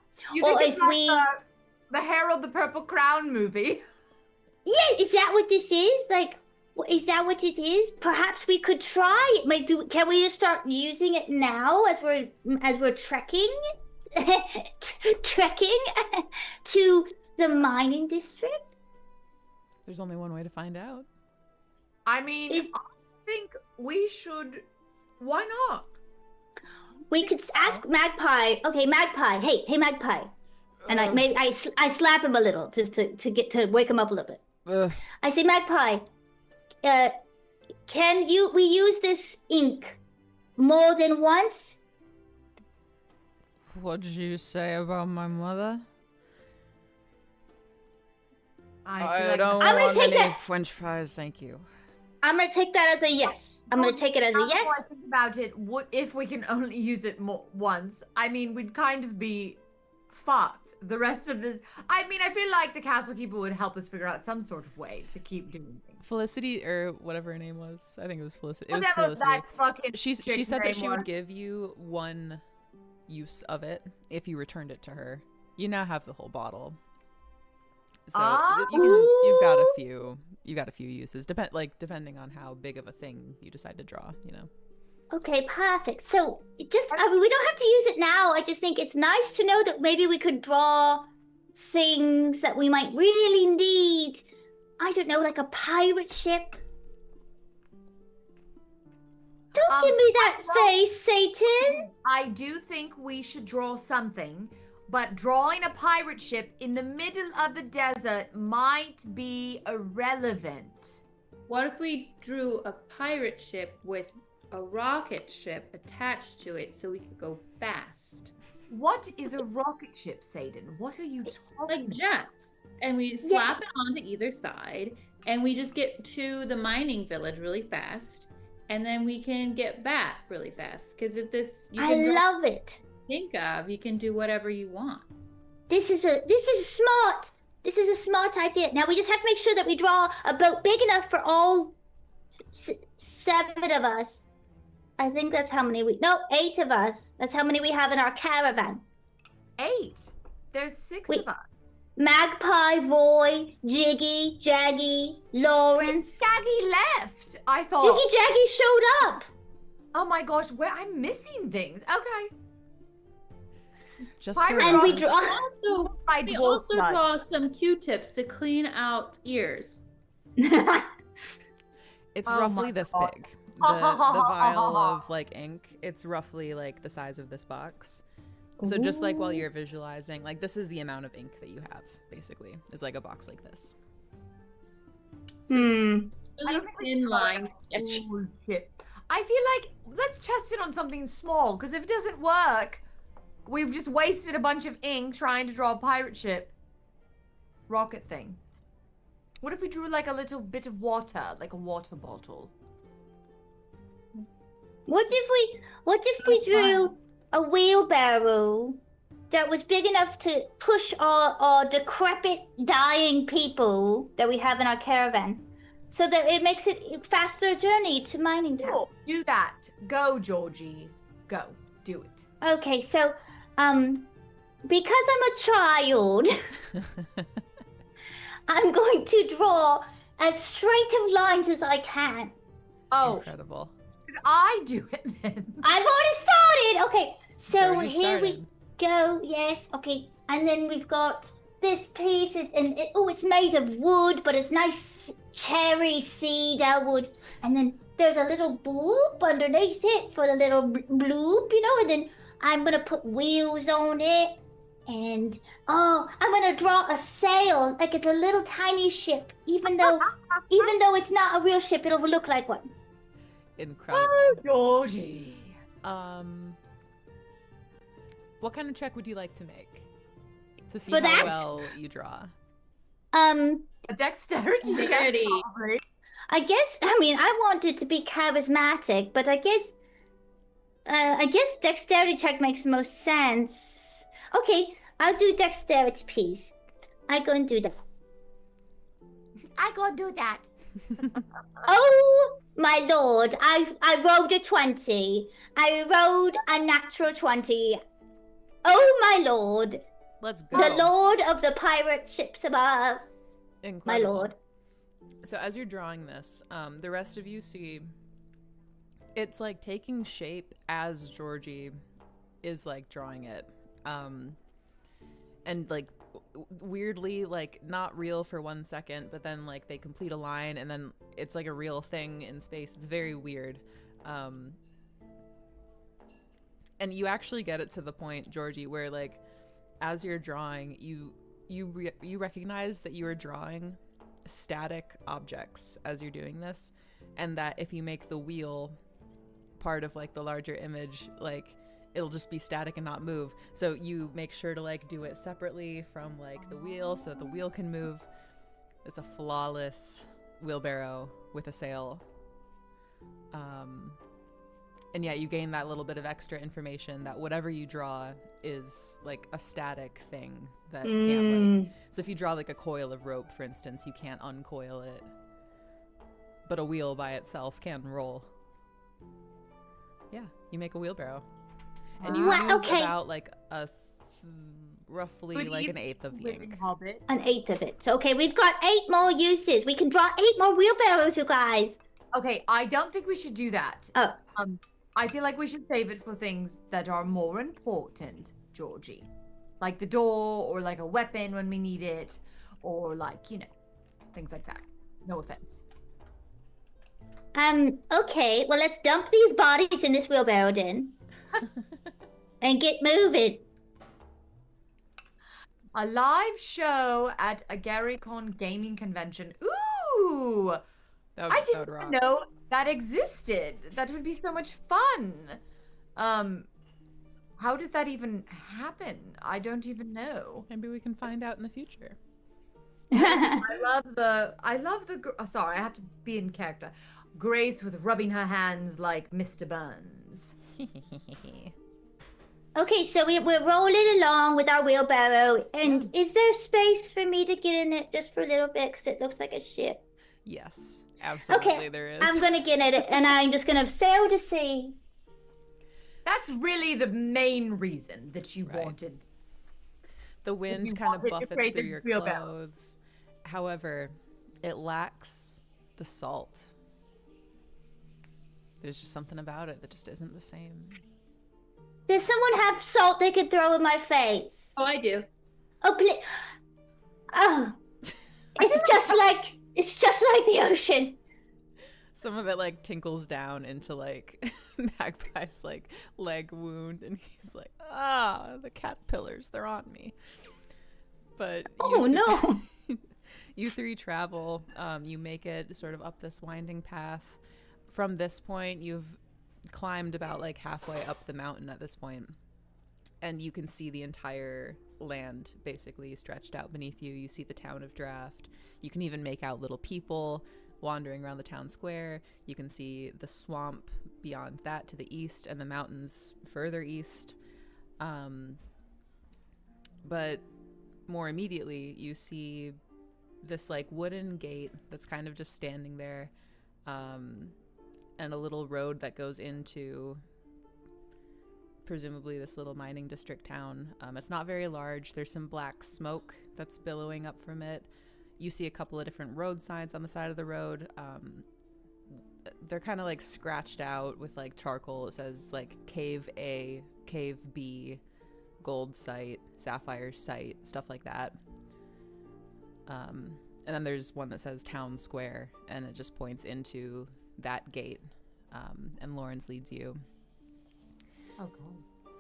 Or if we the Harold the Purple Crown movie. Yeah, is that what this is? Like, is that what it is? Perhaps we could try it. Like, can we just start using it now as we're trekking to the mining district? There's only one way to find out. I mean, I think we should. Why not? We could ask Magpie. Okay, Magpie. Hey, Magpie. And I slap him a little just to wake him up a little bit. I say, Magpie. Can we use this ink more than once? What did you say about my mother? I don't want any French fries, thank you. I'm gonna take that as a yes. I'm gonna take it as a yes. I think about it. What if we can only use it once? I mean, we'd kind of be fucked the rest of this. I mean, I feel like the castle keeper would help us figure out some sort of way to keep doing things. Felicity, or whatever her name was. I think it was Felicity. It Whatever was Felicity. That fucking she said that she would give you one use of it if you returned it to her. You now have the whole bottle. So you've got a few uses, depending on how big of a thing you decide to draw, you know. Okay, perfect. So we don't have to use it now. I just think it's nice to know that maybe we could draw things that we might really need. I don't know, like a pirate ship. Don't give me that face, Satan. I do think we should draw something. But drawing a pirate ship in the middle of the desert might be irrelevant. What if we drew a pirate ship with a rocket ship attached to it so we could go fast? What is a rocket ship, Sadin? What are you talking about? Like jets. And we slap it onto either side, and we just get to the mining village really fast, and then we can get back really fast. Because if this... I love it. Think of, you can do whatever you want. This is smart. This is a smart idea. Now we just have to make sure that we draw a boat big enough for all 7 of us. I think that's how many 8 of us. That's how many we have in our caravan. 8? There's 6 of us. Magpie, Voy, Jiggy, Jaggy, Lawrence. Jaggy left. I thought. Jaggy showed up. Oh my gosh, I'm missing things. Okay. Just and we draw. We also draw some Q-tips to clean out ears. It's roughly this big. The vial of ink. It's roughly the size of this box. So just while you're visualizing, this is the amount of ink that you have. Basically, is a box like this. Really thin line sketch. I feel like let's test it on something small, because if it doesn't work, we've just wasted a bunch of ink trying to draw a pirate ship rocket thing. What if we drew a little bit of water, like a water bottle? What if we drew a wheelbarrow that was big enough to push our decrepit, dying people that we have in our caravan, so that it makes it a faster journey to mining town? Do that. Go, Georgie. Go. Do it. Okay, so, because I'm a child, I'm going to draw as straight of lines as I can. Oh, Incredible. should I do it then? I've already started. Okay, so Already here we started. go. Yes. Okay, and then we've got this piece, it's made of wood, but it's nice cherry cedar wood, and then there's a little bloop underneath it for the little bloop, and then I'm gonna put wheels on it, and I'm gonna draw a sail like it's a little tiny ship, even though it's not a real ship, it'll look like one. Incredible. Oh, Georgie. What kind of check would you like to make to see For how that? well you draw? A dexterity check, Dexterity. probably. I guess, I want it to be charismatic, but I guess dexterity check makes the most sense. Okay, I'll do dexterity, please. I gonna do that. Oh my lord, I rolled a 20. I rolled a natural 20. Oh my lord, Let's go. the lord of the pirate ships above, my Incredible. lord. So as you're drawing this, the rest of you see it's like taking shape as Georgie is like drawing it. And like weirdly, like not real for 1 second, but then like they complete a line and then it's like a real thing in space. It's very weird. And you actually get it to the point, Georgie, where like as you're drawing, you recognize that you are drawing static objects as you're doing this, and that if you make the wheel part of like the larger image, like it'll just be static and not move. So you make sure to like do it separately from like the wheel so that the wheel can move. It's a flawless wheelbarrow with a sail. And yeah, you gain that little bit of extra information that whatever you draw is like a static thing that can't like. So if you draw like a coil of rope, for instance, you can't uncoil it. But a wheel by itself can roll. Yeah, you make a wheelbarrow. And you Wow, use okay. about like roughly Would like you- an eighth of the Living ink. Hobbit. An eighth of it. So, okay, we've got 8 more uses. We can draw 8 more wheelbarrows, you guys. Okay, I don't think we should do that. Oh. I feel like we should save it for things that are more important, Georgie. Like the door, or like a weapon when we need it, or like, things like that. No offense. Okay, well, let's dump these bodies in this wheelbarrow then. And get moving. A live show at a GaryCon gaming convention. Ooh! That would, I that didn't would rock. even know that existed. That would be so much fun. How does that even happen? I don't even know. Maybe we can find out in the future. I love the sorry, I have to be in character. Grace with rubbing her hands like Mr. Burns. Okay, so we're rolling along with our wheelbarrow. And is there space for me to get in it just for a little bit? Because it looks like a ship. Yes, absolutely Okay, there is. I'm going to get in it, and I'm just going to sail to sea. That's really the main reason that you Right. wanted. The wind you kind of wanted to buffets create through the your wheelbarrow. clothes. However, it lacks the salt. There's just something about it that just isn't the same. Does someone have salt they could throw in my face? Oh, I do. Oh, please. Oh. It's just like the ocean. Some of it like tinkles down into like Magpie's like leg wound, and he's like, the caterpillars, they're on me. But Oh, no. You three travel. You make it sort of up this winding path. From this point, you've climbed about like halfway up the mountain at this point, and you can see the entire land basically stretched out beneath you. You see the town of Draft. You can even make out little people wandering around the town square. You can see the swamp beyond that to the east, and the mountains further east. But more immediately, you see this like wooden gate that's kind of just standing there, and a little road that goes into presumably this little mining district town. It's not very large. There's some black smoke that's billowing up from it. You see a couple of different road signs on the side of the road. They're kind of like scratched out with like charcoal. It says like Cave A, Cave B, Gold Site, Sapphire Site, stuff like that. And then there's one that says Town Square, and it just points into that gate. And Lawrence leads you. Okay.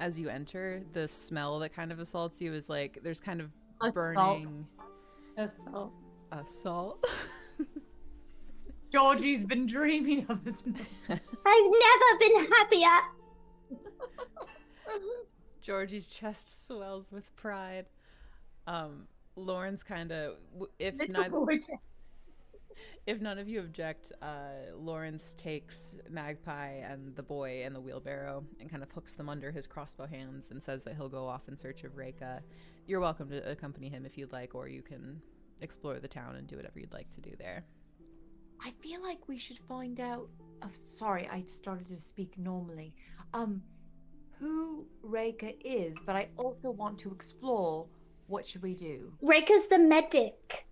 As you enter, the smell that kind of assaults you is like there's kind of Assault. burning Assault. assault. Georgie's been dreaming of this. I've never been happier. Georgie's chest swells with pride. Lawrence kind of, if none of you object, Lawrence takes Magpie and the boy and the wheelbarrow and kind of hooks them under his crossbow hands and says that he'll go off in search of Reika. You're welcome to accompany him if you'd like, or you can explore the town and do whatever you'd like to do there. I feel like we should find out. Oh, sorry, I started to speak normally. Who Reika is, but I also want to explore. What should we do? Reika's the medic.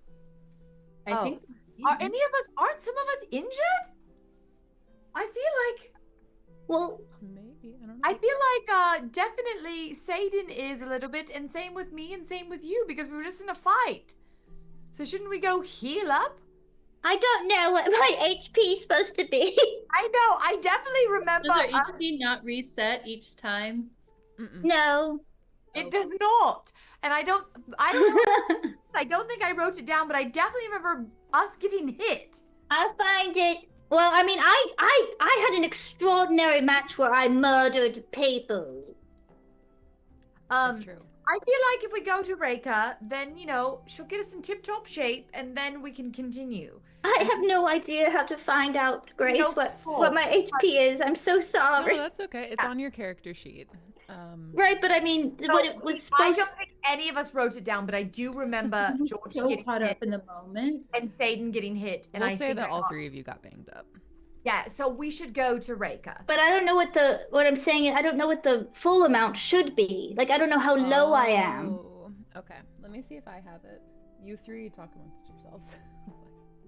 I think. Aren't some of us injured? I feel like. Well, Maybe, I don't know. I feel like definitely Satan is a little bit, and same with me, and same with you, because we were just in a fight. So shouldn't we go heal up? I don't know what my HP is supposed to be. I know. I definitely remember. Does our HP not reset each time? Mm-mm. No. It does not, and I don't know. I don't think I wrote it down, but I definitely remember us getting hit. I'll find it. Well, I mean, I had an extraordinary match where I murdered people. That's true. I feel like if we go to Reika, then she'll get us in tip-top shape, and then we can continue. I have no idea how to find out, Grace, No what fault. my HP is. I'm so sorry. No, that's okay. It's on your character sheet. Right, but I mean, what it was I supposed. don't think any of us wrote it down, but I do remember George So getting caught hit up in the moment. and Satan getting hit. And We'll I say think that all got- three of you got banged up. Yeah, so we should go to Reika. But I don't know what I'm saying. I don't know what the full amount should be. Like, I don't know how low I am. Oh, okay. Let me see if I have it. You three talk amongst yourselves.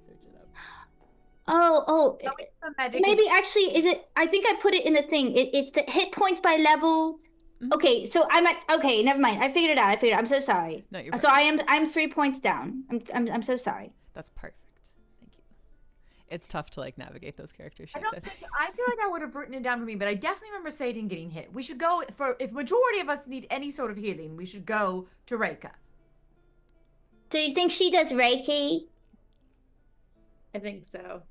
Search it up. Oh, So it's the medic is- maybe actually, is it? I think I put it in the thing. It's the hit points by level. Mhm. Okay, so I'm at. Okay, never mind. I figured it out. I'm so sorry. No, you're So I'm 3 points down. I'm so sorry. That's perfect. Thank you. It's tough to like navigate those character sheets. I I don't think. think I feel like I would have written it down for me, but I definitely remember Satan getting hit. We should go for if majority of us need any sort of healing, we should go to Reika. Do you think she does Reiki? I think so.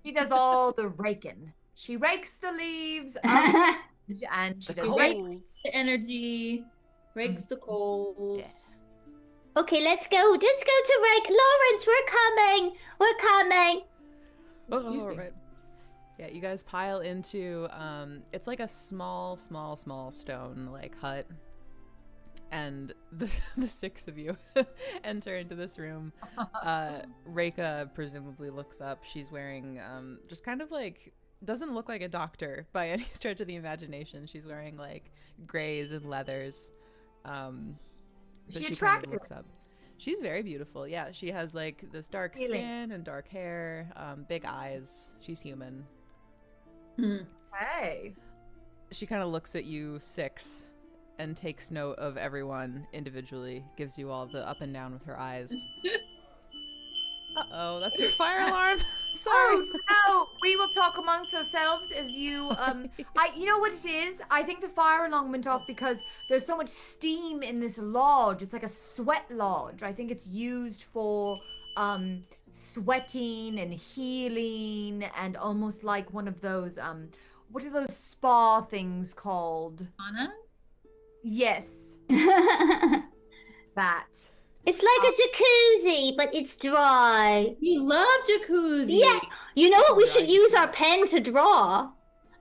She does all the raking. She rakes the leaves up, and she The does coals. rakes. The energy, rakes the coals. Yeah. Okay, let's go. Let's go to Reiki. Lawrence, we're coming. We're coming. Oh, right. Yeah, you guys pile into it's like a small stone like hut, and the six of you enter into this room. Reika presumably looks up. She's wearing just kind of like, doesn't look like a doctor by any stretch of the imagination. She's wearing like grays and leathers. But She she kind of attractive? looks up. She's very beautiful. Yeah, she has like this dark Really? skin and dark hair, big eyes. She's human. Hey. She kind of looks at you six and takes note of everyone individually, gives you all the up and down with her eyes. Uh-oh, that's your fire alarm. Sorry. Oh no, we will talk amongst ourselves as you you know what it is? I think the fire alarm went off because there's so much steam in this lodge. It's like a sweat lodge. I think it's used for sweating and healing and almost like one of those what are those spa things called? Anna? Yes, It's that. like a jacuzzi, but it's dry. You love jacuzzi. Yeah. You know what? We should use our pen to draw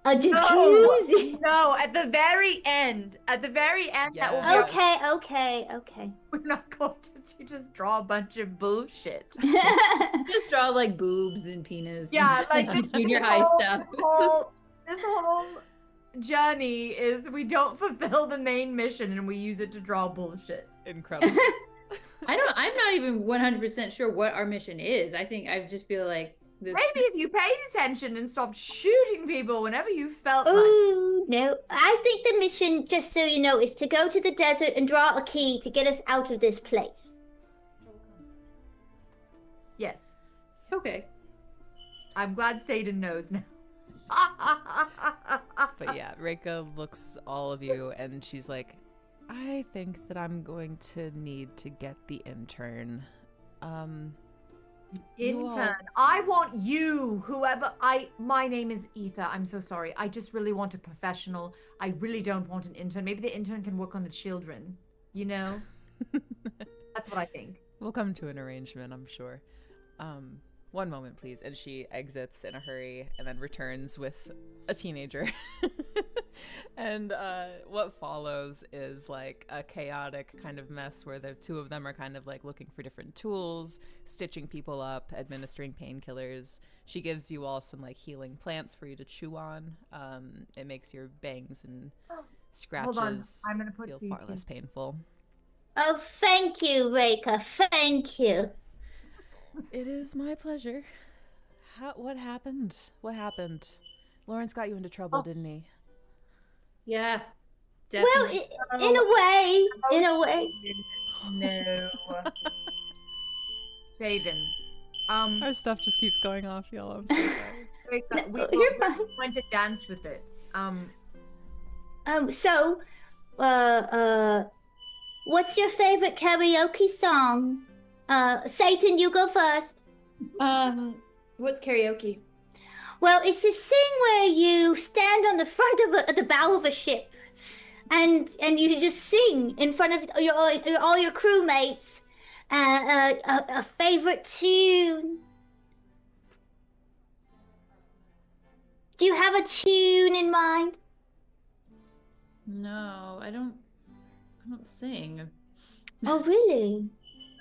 a jacuzzi. No, at the very end. At the very end, that will be Yes. Okay. we're not going to just draw a bunch of bullshit. Just draw like boobs and penis. Yeah, like and junior high stuff. This whole journey is we don't fulfill the main mission and we use it to draw bullshit. Incredible. I'm not even 100% sure what our mission is. I just feel like this. Maybe if you paid attention and stopped shooting people whenever you felt like. Oh, no. I think the mission, just so you know, is to go to the desert and draw a key to get us out of this place. Yes. Okay. I'm glad Satan knows now. But yeah, Reika looks all of you and she's like, I think that I'm going to need to get the intern. You all- Intern. I want you, my name is Ether. I'm so sorry. I just really want a professional. I really don't want an intern. Maybe the intern can work on the children. You know? That's what I think. We'll come to an arrangement, I'm sure. One moment, please. And she exits in a hurry and then returns with a teenager. And what follows is like a chaotic kind of mess where the two of them are kind of like looking for different tools, stitching people up, administering painkillers. She gives you all some like healing plants for you to chew on. It makes your bangs and scratches I'm gonna put feel these far in. less painful. Oh, thank you, Reika. Thank you. It is my pleasure. What happened? What happened? Lawrence got you into trouble, didn't he? Yeah. Well, Definitely. in a way. No. Satan. Our stuff just keeps going off, y'all. I'm so sorry. We You're fine. went to dance with it. So, what's your favorite karaoke song? Satan, you go first. What's karaoke? Well, it's this thing where you stand on the front of the bow of a ship, and you just sing in front of all your crewmates, a favorite tune. Do you have a tune in mind? No, I don't sing. Oh, really?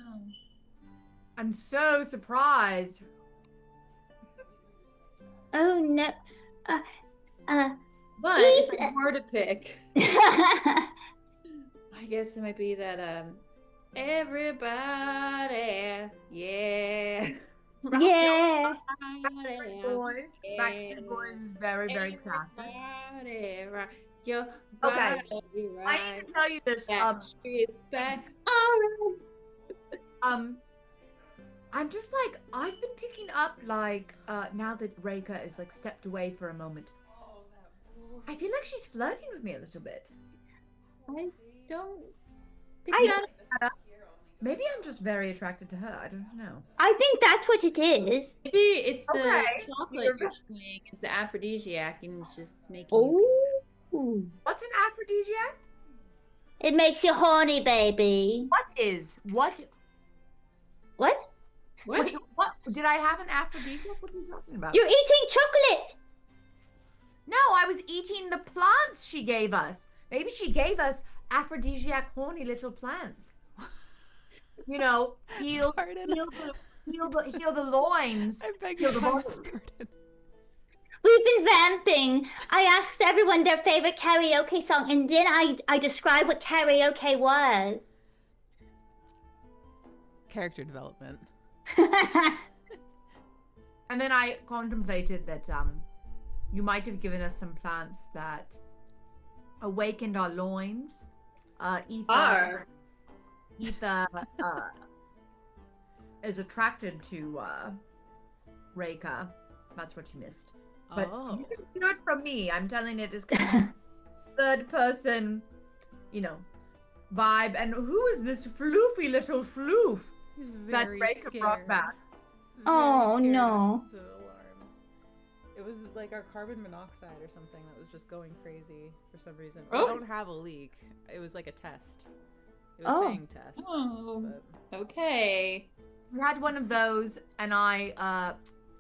No. I'm so surprised. Oh no. But Ethan. if it's hard to pick, I guess it might be that everybody, yeah. Rock Yeah. Backstreet Boys. Backstreet Boys is very, very classic. Everybody, rock your Okay. body right. I need to tell you this. Backstreet's back. All right. I'm just like, I've been picking up like now that Reika is like stepped away for a moment. I feel like she's flirting with me a little bit. I don't pick I- that. Maybe I'm just very attracted to her. I don't know. I think that's what it is. Maybe it's the Okay. chocolate You're you're chewing. It's the aphrodisiac, and it's just making. You... Oh. What's an aphrodisiac? It makes you horny, baby. What? What? What? Did I have an aphrodisiac? What are you talking about? You're eating chocolate. No, I was eating the plants she gave us. Maybe she gave us aphrodisiac horny little plants. You know, heal the loins. I beg Heal your the pardon. body. We've been vamping. I asked everyone their favorite karaoke song, and then I described what karaoke was. Character development. And then I contemplated that you might have given us some plants that awakened our loins. Ether is attracted to Reika. That's what you missed. But you didn't hear it from me. I'm telling it as kind of third person, vibe. And who is this floofy little floof He's that very Reika scared. brought back? Very Oh, scared no. of the alarms. It was like our carbon monoxide or something that was just going crazy for some reason. We Oh. don't have a leak. It was like a test. It was Oh. saying test. Oh, But okay. We had one of those, and I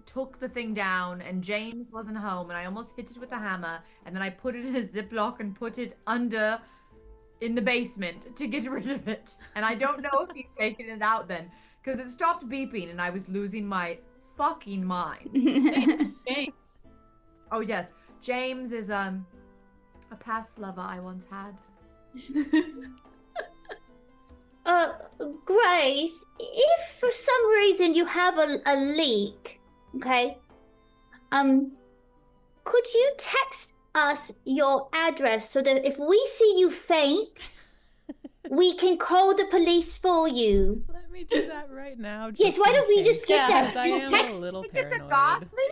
took the thing down, and James wasn't home, and I almost hit it with a hammer, and then I put it in a Ziploc and put it in the basement to get rid of it. And I don't know if he's taken it out then, because it stopped beeping, and I was losing my fucking mind. James. Oh yes, James is A past lover I once had. Grace, if for some reason you have a leak, okay, could you text us your address so that if we see you faint, we can call the police for you? Let me do that right now. Yes, why don't we just get that? Because I am Text, a little Get the paranoid. Gosling?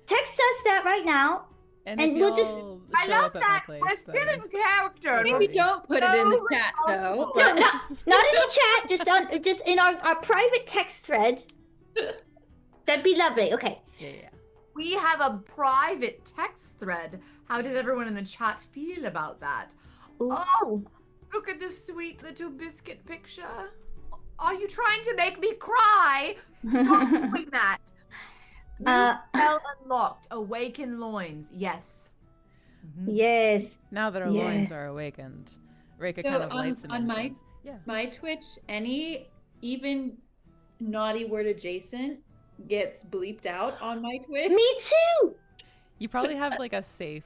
text us that right now. And And if we'll just- y'all I show love up at that. my We're place, still then- in character. Maybe don't put it in the So chat though. responsible. No, But not in the chat, just in our private text thread. That'd be lovely. Okay. Yeah. We have a private text thread. How did everyone in the chat feel about that? Ooh. Oh, look at this sweet little biscuit picture. Are you trying to make me cry? Stop doing that. Uh, Spell unlocked. Awaken loins. Yes. Mhm. Yes. Now that our Yeah. loins are awakened, Reika So kind of lights an on my- incense. Yeah. my Twitch, any even naughty word adjacent gets bleeped out on my Twitch. Me too. You probably have like a safe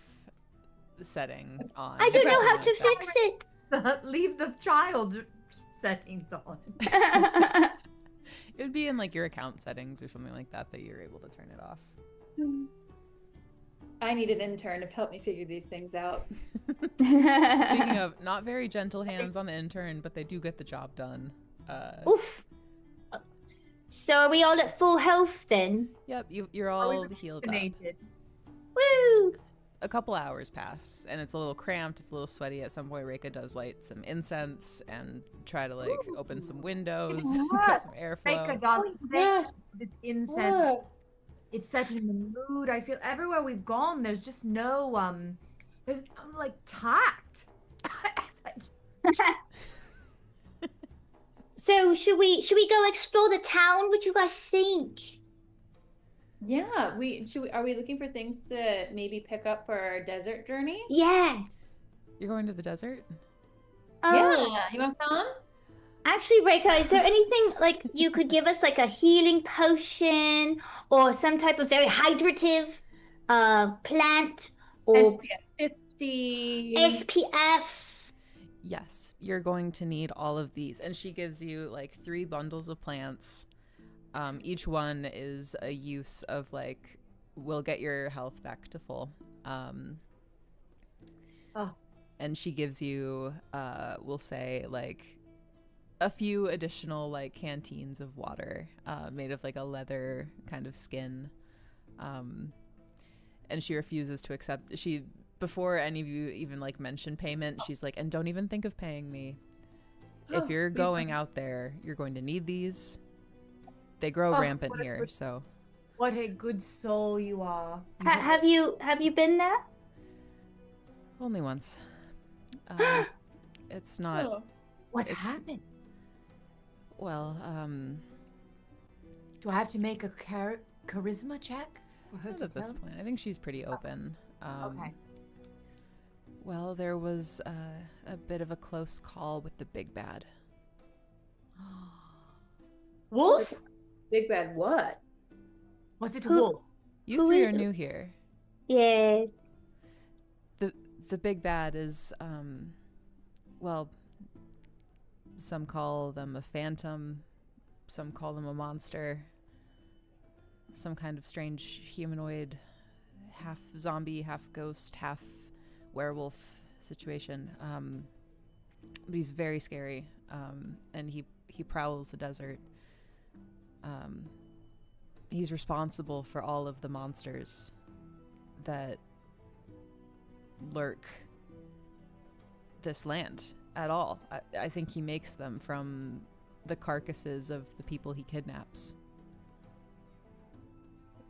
setting on. I don't know something how like to that. fix it. Leave the child settings on. It would be in like your account settings or something like that that you're able to turn it off. I need an intern to help me figure these things out. Speaking of, not very gentle hands on the intern, but they do get the job done. Oof. So are we all at full health then? Yep, you're all healed up. Vaccinated. Woo! A couple hours pass, and it's a little cramped. It's a little sweaty. At some point, Reika does light some incense and try to like open some windows, get some airflow. Reika, darling, yeah. this incense. It's setting the mood. I feel everywhere we've gone, there's just no there's no, like tact. So should we go explore the town? What do you guys think? Yeah, are we looking for things to maybe pick up for our desert journey? Yeah. You're going to the desert? Oh, Yeah, you want to come? actually, Reika, is there anything like you could give us, like a healing potion or some type of very hydrative plant or SPF 50. SPF? Yes, you're going to need all of these. And she gives you like 3 bundles of plants. Each one is a use of like, will get your health back to full. And she gives you, we'll say, like a few additional like canteens of water made of like a leather kind of skin. And she refuses to accept. Before any of you even like mention payment, she's like, and don't even think of paying me. If you're going out there, you're going to need these. They grow rampant what a here, good- so What a good soul you are. Have you been there? only once. It's not Oh. What it's- happened? well. Do I have to make a charisma check for her Not to at this tell? point. I think she's pretty open. Okay. Well, there was a bit of a close call with the big bad. Wolf? Big bad what? Was it a Who- wolf? You Who 3 is- are new here. Yes. The big bad is, well, some call them a phantom, some call them a monster, some kind of strange humanoid, half zombie, half ghost, half werewolf situation. But he's very scary, and he prowls the desert. He's responsible for all of the monsters that lurk this land at all. I think he makes them from the carcasses of the people he kidnaps.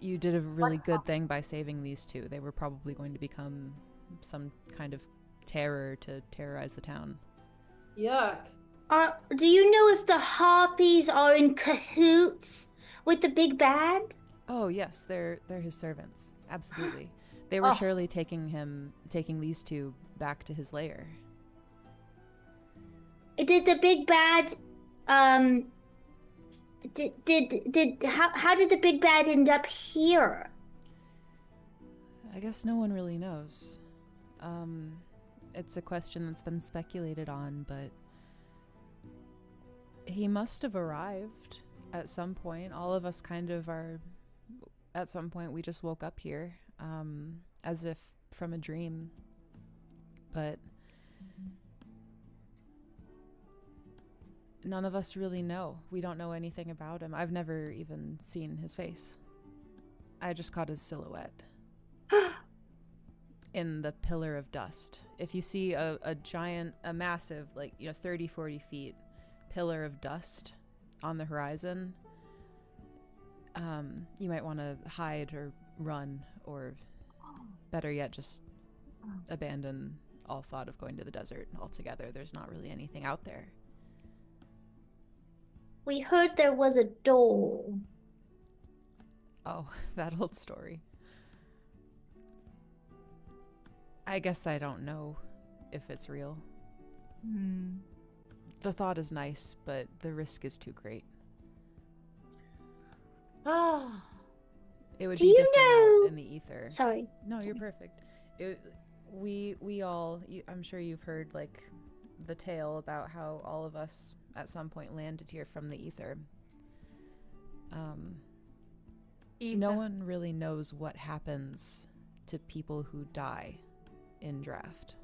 You did a really good thing by saving these 2. They were probably going to become some kind of terror to terrorize the town. Yuck. Do you know if the harpies are in cahoots with the big bad? Oh yes, they're his servants. Absolutely. They were Oh. surely taking these 2 back to his lair. Did the big bad how did the big bad end up here? I guess no one really knows. It's a question that's been speculated on, but he must have arrived at some point. All of us kind of are. At some point, we just woke up here, as if from a dream. But none of us really know. We don't know anything about him. I've never even seen his face. I just caught his silhouette in the pillar of dust. If you see a giant, a massive, 30, 40 feet pillar of dust on the horizon, you might want to hide or run, or better yet, just abandon all thought of going to the desert altogether. There's not really anything out there. We heard there was a door. Oh, that old story. I guess I don't know if it's real. The thought is nice, but the risk is too great. Oh. It would Do be you different know- out in the ether. Sorry. No, you're perfect. We all, I'm sure you've heard the tale about how all of us at some point landed here from the ether. No one really knows what happens to people who die in draft.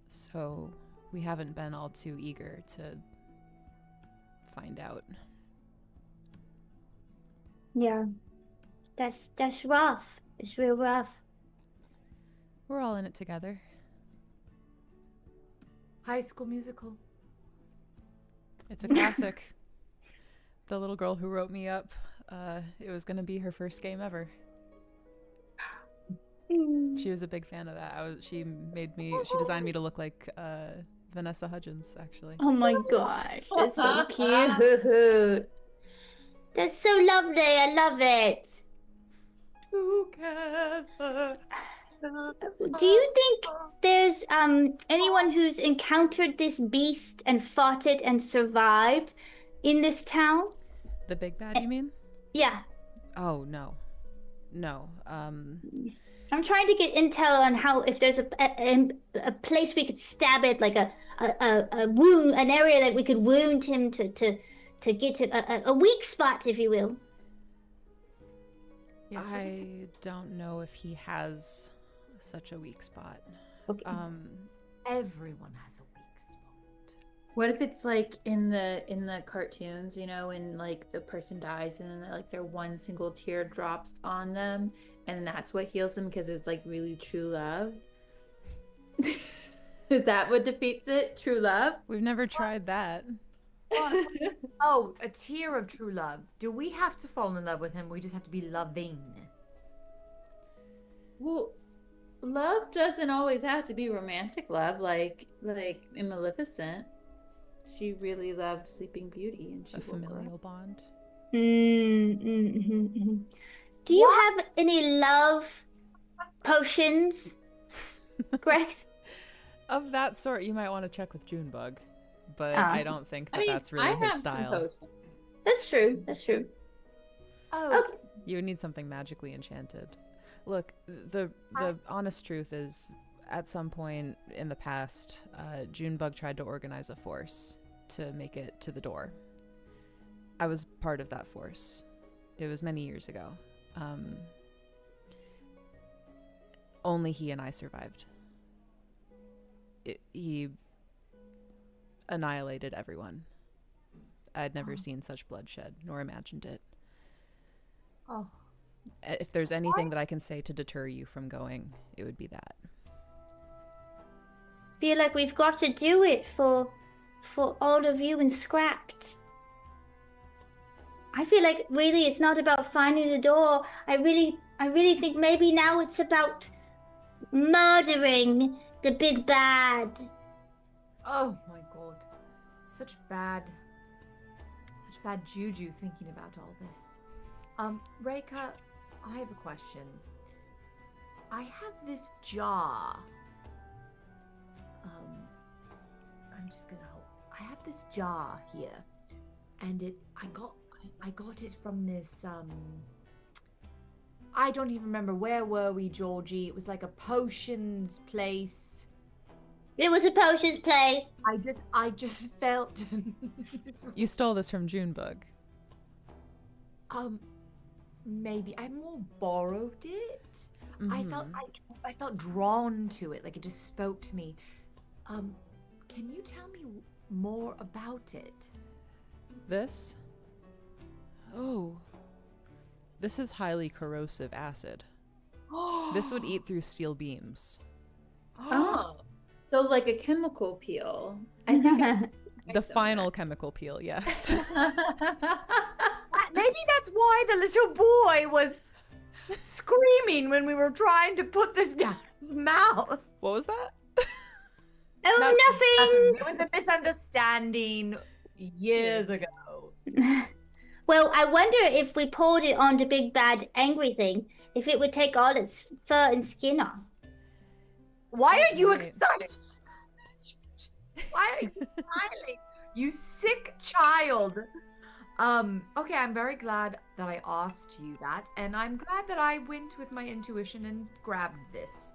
So we haven't been all too eager to find out. Yeah. That's rough. It's real rough. We're all in it together. High School Musical. It's a classic. The little girl who wrote me up, it was going to be her first game ever. She was a big fan of that. She designed me to look like Vanessa Hudgens, actually. Oh my gosh, that's so cute. That's so lovely. I love it. Together. Do you think there's anyone who's encountered this beast and fought it and survived in this town? The big bad, you mean? Yeah. Oh, no. No. I'm trying to get intel on how, if there's a place we could stab it, like a wound, an area that we could wound him to get to a weak spot, if you will. Yes, I don't know if he has such a weak spot. Okay. everyone has a weak spot. What if it's like in the cartoons, when the person dies and then their one single tear drops on them and that's what heals them because it's really true love? Is that what defeats it? True love? We've never tried that. Oh, a tear of true love. Do we have to fall in love with him? We just have to be loving. Well, love doesn't always have to be romantic love, like in Maleficent. She really loved Sleeping Beauty, and she A woke her familial up. bond. Do you have any love potions, Grace? Of that sort, you might want to check with Junebug, but Ah. I don't think that I mean, that's really I his have some style. potions. That's true. That's true. Oh, Okay. You would need something magically enchanted. Look, the honest truth is, at some point in the past, Junebug tried to organize a force to make it to the door. I was part of that force. It was many years ago. Only he and I survived. He annihilated everyone. I'd never seen such bloodshed, nor imagined it. oh. If there's anything that I can say to deter you from going, it would be that. Feel like we've got to do it for all of you and Scrapped. I feel like really it's not about finding the door. I really think maybe now it's about murdering the big bad. Oh my god. Such bad juju thinking about all this. Reika, I have a question. I have this jar. I'm just gonna hold. I have this jar here, and I got it from this I don't even remember, where were we, Georgie? It was like a potions place. It was a potions place. I just felt. You stole this from Junebug. Maybe I more borrowed it. Mhm. I felt drawn to it, like it just spoke to me. Can you tell me more about it? This? Oh. This is highly corrosive acid. This would eat through steel beams. Oh. So like a chemical peel. I think The final chemical peel, yes. Maybe that's why the little boy was screaming when we were trying to put this down his mouth. What was that? Oh, nothing. It was a misunderstanding years ago. Well, I wonder if we poured it on the big bad angry thing, if it would take all its fur and skin off. Why are you Right. excited? Why are you smiling? You sick child. Okay, I'm very glad that I asked you that, and I'm glad that I went with my intuition and grabbed this.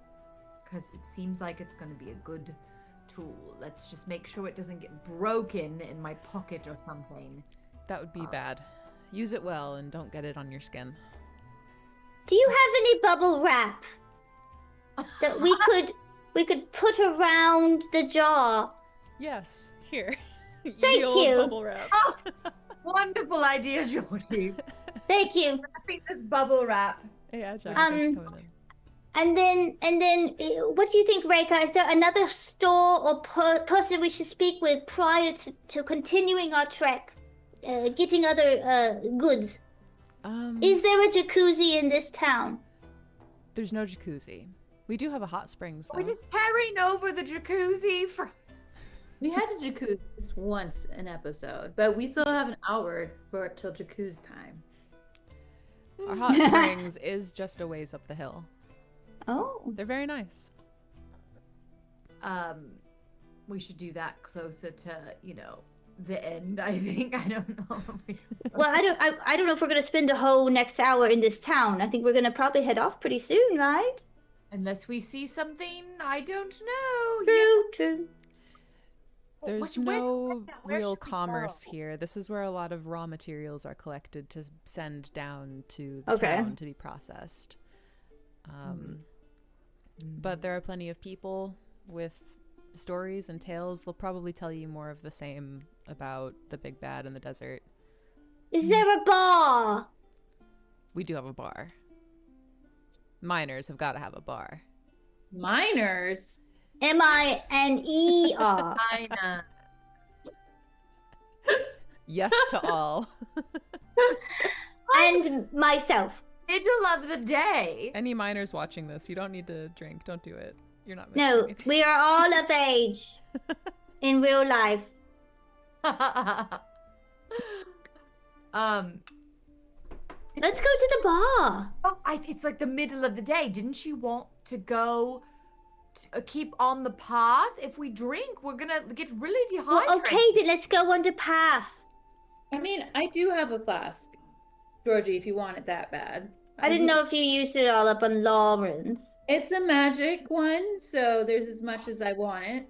Because it seems like it's going to be a good tool. Let's just make sure it doesn't get broken in my pocket or something. That would be bad. Use it well and don't get it on your skin. Do you have any bubble wrap that we could put around the jar? Yes, here. Thank old you. Bubble wrap. Oh, wonderful idea, Jordy. Thank you. Wrapping this bubble wrap. Yeah, Jack, thanks for coming in. And then, what do you think, Reika? Is there another store or person we should speak with prior to continuing our trek, getting other goods? Is there a jacuzzi in this town? There's no jacuzzi. We do have a hot springs, though. We're just carrying over the jacuzzi from. we had a jacuzzi just once an episode, but we still have an hour till jacuzzi time. Our hot springs is just a ways up the hill. Oh. They're very nice. We should do that closer to, the end, I think. I don't know. Well, I don't know if we're gonna spend the whole next hour in this town. I think we're gonna probably head off pretty soon, right? Unless we see something, I don't know. True. There's no real commerce here. This is where a lot of raw materials are collected to send down to the town to be processed. But there are plenty of people with stories and tales. They'll probably tell you more of the same about the big bad in the desert. Is there a bar? We do have a bar. Miners have got to have a bar. Miners? M-I-N-E-R. China. Yes to all. And myself. Middle of the day. Any miners watching this, you don't need to drink. Don't do it. You're not missing No, anything. we are all of age in real life. Let's go to the bar. It's like the middle of the day. Didn't you want to go keep on the path? If we drink, we're gonna get really dehydrated. Well, okay, then let's go on the path. I mean, I do have a flask, Georgie, if you want it that bad. I didn't know if you used it all up on Lawrence. It's a magic one, so there's as much as I want it.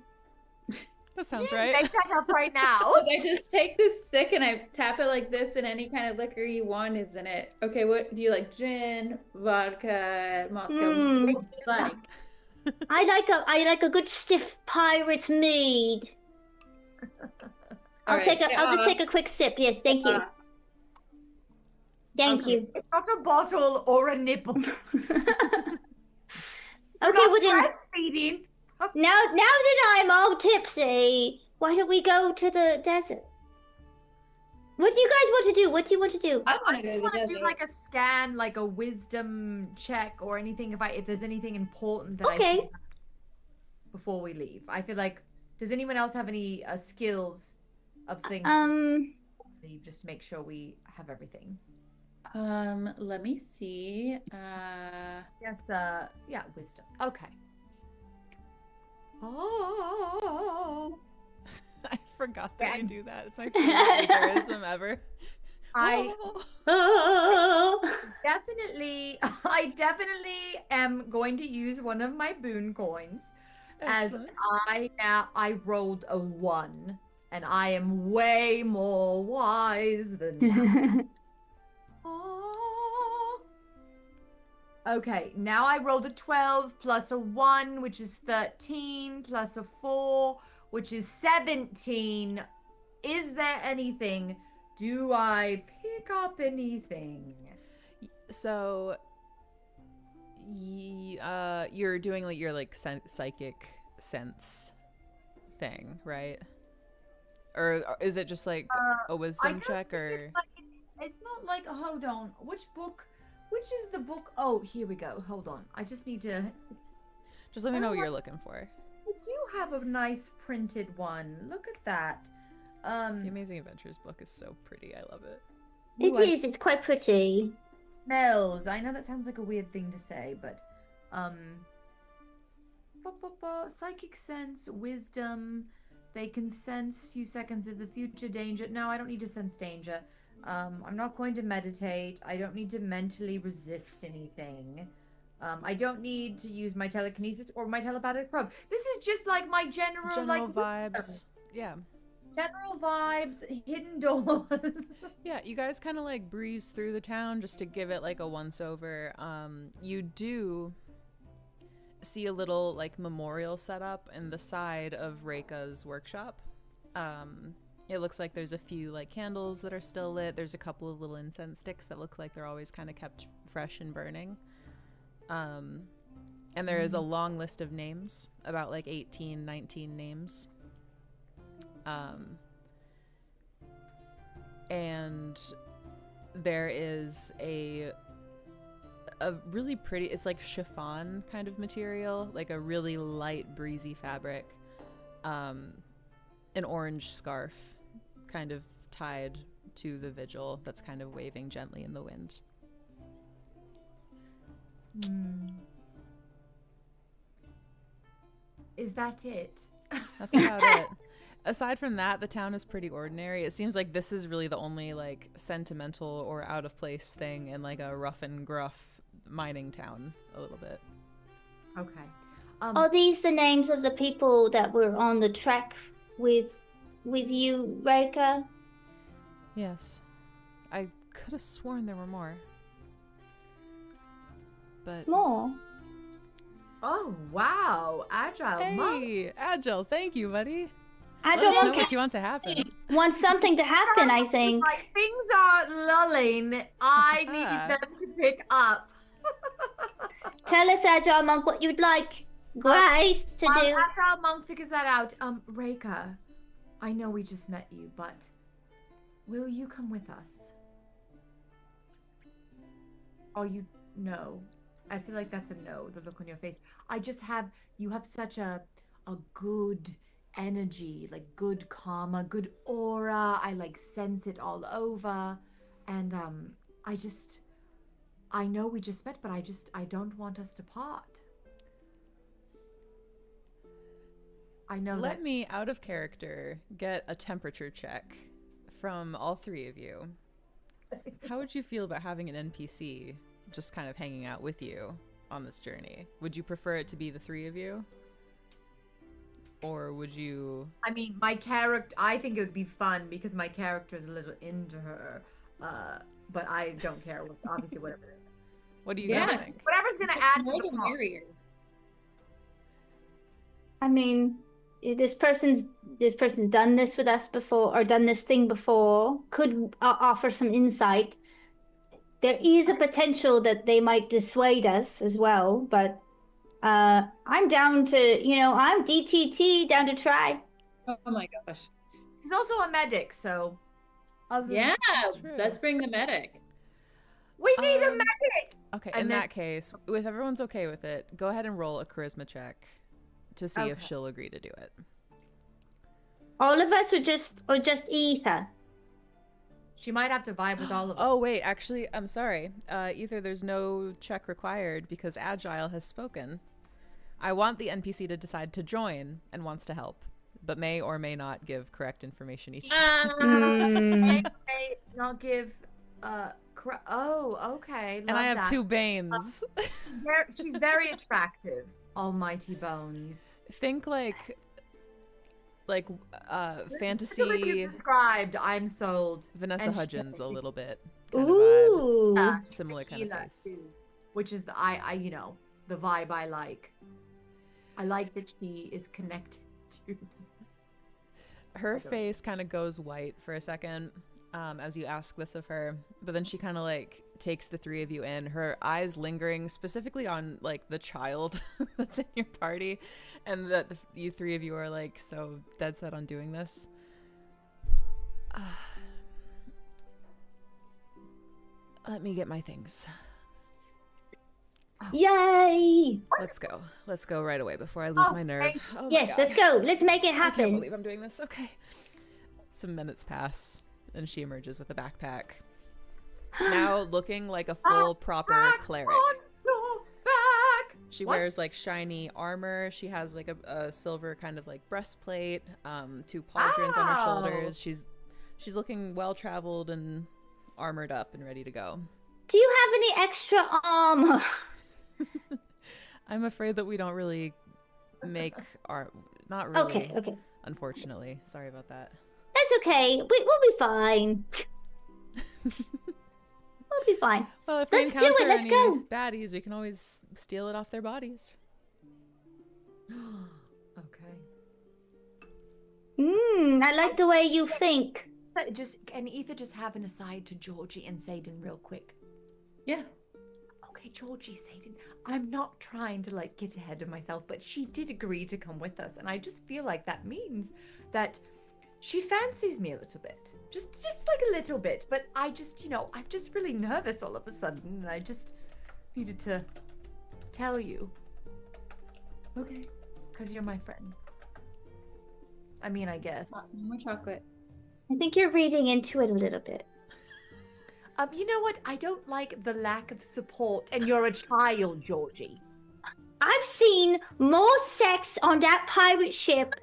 That sounds You right. just make that up right now. Like, I just take this stick and I tap it like this, and any kind of liquor you want is in it. Okay, what do you like? Gin, vodka, Moscow. What do you like? I like a good stiff pirate's mead. I'll just take a quick sip. Yes, thank you. Thank you. It's not a bottle or a nipple. Okay, well then, Breastfeeding. now that I'm all tipsy, why don't we go to the desert? What do you guys want to do? What do you want to do? I want to I go just to want the to do desert. like a scan, like a wisdom check or anything. If there's anything important that I Okay. see before we leave. I feel like. Does anyone else have any skills of things? Leave, just to make sure we have everything. Let me see. Yes. Yeah. Wisdom. Okay. Oh. I forgot that you do that. It's my favorite charism ever. I Oh. I definitely am going to use one of my boon coins. Excellent. As I rolled a 1, and I am way more wise than that. Oh. Okay, now I rolled a 12 plus a 1, which is 13, plus a 4, which is 17. Is there anything? Do I pick up anything? So, you're doing like your like psychic sense thing, right? Or is it just like a wisdom check, or? It's not like, hold on, which is the book? Oh, here we go. Hold on. I just need to. Just let me know what you're looking for. I do have a nice printed one. Look at that. The Amazing Adventures book is so pretty. I love it. It is. It's quite pretty. Smells. I know that sounds like a weird thing to say, but psychic sense, wisdom. They can sense a few seconds of the future danger. No, I don't need to sense danger. I'm not going to meditate. I don't need to mentally resist anything. I don't need to use my telekinesis or my telepathic probe. This is just like my general like vibes. Yeah. General vibes, hidden doors. Yeah, you guys kind of like breeze through the town just to give it like a once over. You do see a little like memorial set up in the side of Reika's workshop. It looks like there's a few like candles that are still lit. There's a couple of little incense sticks that look like they're always kind of kept fresh and burning. And there is a long list of names, about like 18, 19 names. And there is a really pretty, it's like chiffon kind of material, like a really light breezy fabric, an orange scarf kind of tied to the vigil that's kind of waving gently in the wind. Is that it? That's about it. Aside from that, the town is pretty ordinary. It seems like this is really the only like sentimental or out of place thing in like a rough and gruff mining town a little bit. Okay. Are these the names of the people that were on the trek with you, Reika? Yes. I could have sworn there were more. But More? Oh, wow. Agile monk. hey, Agile, thank you, buddy. Agile Let us know monk what you want to happen. wants something to happen, I think. Like, things are lulling. I need them to pick up. Tell us, Agile monk, what you'd like Grace to do. Agile monk figures that out. Reika, I know we just met you, but will you come with us? Oh, no. I feel like that's a no, the look on your face. You have such a good energy, like good karma, good aura. I like sense it all over. And I know we just met, but I don't want us to part. I know that. Let me, out of character, get a temperature check from all three of you. How would you feel about having an NPC just kind of hanging out with you on this journey? Would you prefer it to be the three of you? Or would you... I mean, my character, I think it would be fun because my character is a little into her. But I don't care. Obviously, whatever it is. What do you guys think? Whatever's going to add to More the the plot. merrier. I mean, this person's done this with us before, or done this thing before, could offer some insight. There is a potential that they might dissuade us as well, but I'm down to, I'm DTT, down to try. Oh my gosh. He's also a medic, so. Yeah, true. let's bring the medic. We need a medic! Okay, And in then- that case, if everyone's okay with it, go ahead and roll a charisma check to see if Okay. she'll agree to do it. All of us, or just Ether? She might have to vibe with all of us. Oh, wait, actually, I'm sorry. Either there's no check required because Agile has spoken. I want the NPC to decide to join and wants to help, but may or may not give correct information each time. Okay, not give Okay. And I love have that. 2 Banes. She's very attractive. Almighty bones. Think like What fantasy you described, I'm sold. Vanessa And she- Hudgens a little bit kind of vibe. Ooh. Yeah, Similar kind of Tequila, face. too, which is the vibe I like. I like that she is connected to. Her face kind of goes white for a second as you ask this of her, but then she kind of like takes the 3 of you in, her eyes lingering specifically on like the child that's in your party, and that you 3 of you are like so dead set on doing this. Let me get my things. Yay! Let's go right away before I lose my nerve. Oh my Yes, God. let's go. Let's make it I can't happen. believe I'm doing this. Okay. Some minutes pass, and she emerges with a backpack. Now looking like a full proper cleric. Back. She What? wears like shiny armor. She has like a silver kind of like breastplate, 2 pauldrons on her Wow. shoulders. She's looking well traveled and armored up and ready to go. Do you have any extra armor? I'm afraid that we don't really make our not really. Okay. Unfortunately, sorry about that. That's okay. We'll be fine. We'll be fine. Well, if Let's we do encounter it, let's any go. baddies, we can always steal it off their bodies. Okay. I like the way you think. Can Ether just have an aside to Georgie and Satan real quick? Yeah. Okay, Georgie, Satan, I'm not trying to like get ahead of myself, but she did agree to come with us, and I just feel like that means that she fancies me a little bit. Just like a little bit, but I'm just really nervous all of a sudden, and I just needed to tell you. Okay. Because you're my friend. I mean, I guess. More chocolate. I think you're reading into it a little bit. You know what? I don't like the lack of support, and you're a child, Georgie. I've seen more sex on that pirate ship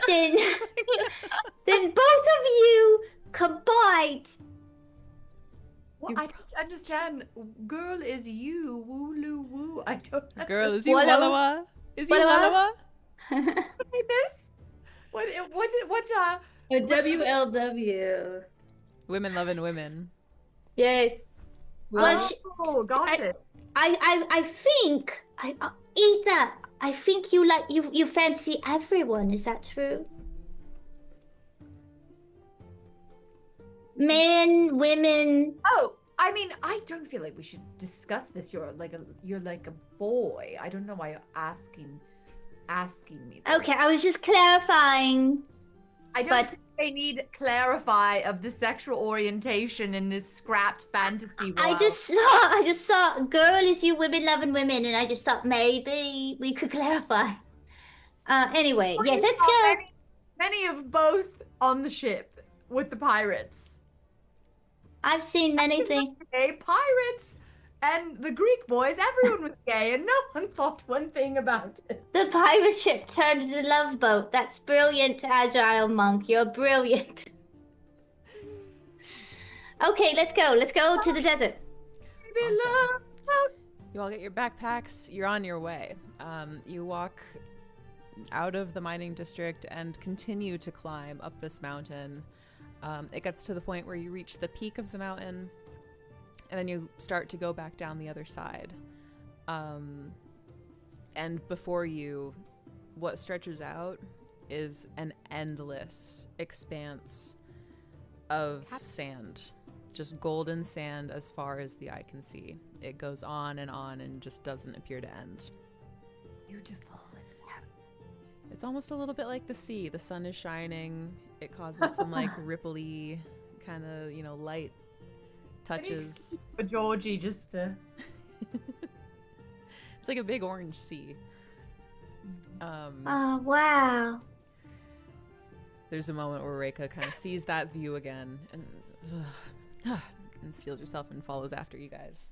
than both of you combined. Well, I don't understand. Girl is you, woo woo. I don't. Girl, is you Wallowa? Wallowa? Is you Wallowa? Wallowa? I miss. What's it? What's A WLW. Women loving women. Yes. Well, Oh, got it. I think Ether. I think you fancy everyone. Is that true? Men, women. Oh, I mean, I don't feel like we should discuss this. You're like a boy. I don't know why you're asking me. This. Okay, I was just clarifying. I don't but- think they need clarify of the sexual orientation in this scrapped fantasy world. I just saw girl is you, women loving women, and I just thought maybe we could clarify. Anyway, yes, let's go. Many of both on the ship with the pirates. I've seen many things. Gay pirates and the Greek boys. Everyone was gay, and no one thought one thing about it. The pirate ship turned into the love boat. That's brilliant, Agile Monk. You're brilliant. Okay, let's go. Let's go to the desert. Awesome. You all get your backpacks. You're on your way. You walk out of the mining district and continue to climb up this mountain. It gets to the point where you reach the peak of the mountain, and then you start to go back down the other side. And before you, what stretches out is an endless expanse of sand. Just golden sand as far as the eye can see. It goes on and just doesn't appear to end. Beautiful. It's almost a little bit like the sea. The sun is shining. It causes some like ripply kind of, light touches. For Georgie just to... It's like a big orange sea. Oh, wow. There's a moment where Reika kind of sees that view again and steels herself and follows after you guys.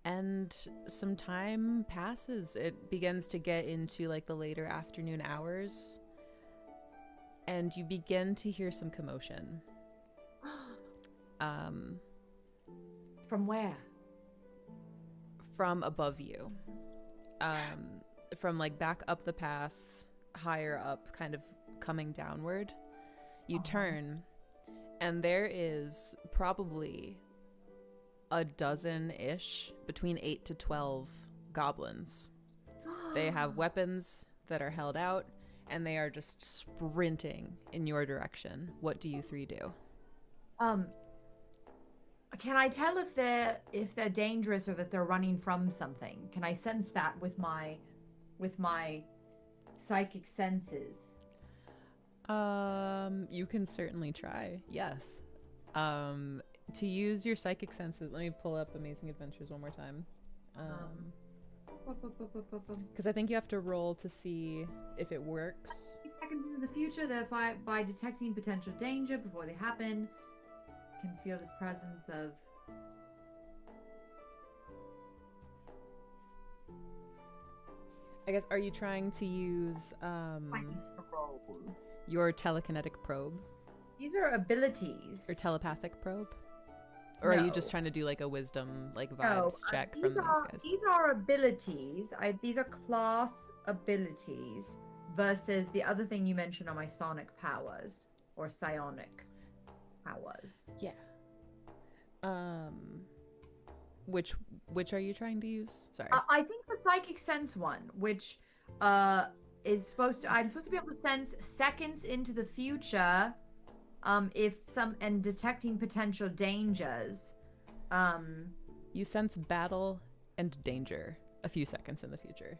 And some time passes. It begins to get into like the later afternoon hours. and you begin to hear some commotion. From where? From above you. From like back up the path, higher up, kind of coming downward. You turn, and there is probably a dozen-ish, between 8 to 12 goblins. They have weapons that are held out, and they are just sprinting in your direction. What do you three do? Can I tell if they're dangerous or that they're running from something? Can I sense that with my psychic senses? You can certainly try. Yes. To use your psychic senses, let me pull up Amazing Adventures one more time. Because I think you have to roll to see if it works. 3 seconds into the future, thereby by detecting potential danger before they happen, can feel the presence of. I guess, are you trying to use your telekinetic probe? These are abilities. Or telepathic probe? Or are you just trying to do like a wisdom, like vibes check from these guys? These are abilities. These are class abilities versus the other thing you mentioned are my sonic powers or psionic powers. Yeah. Which are you trying to use? Sorry. I think the psychic sense one, which is supposed to. I'm supposed to be able to sense seconds into the future. And detecting potential dangers. You sense battle and danger a few seconds in the future.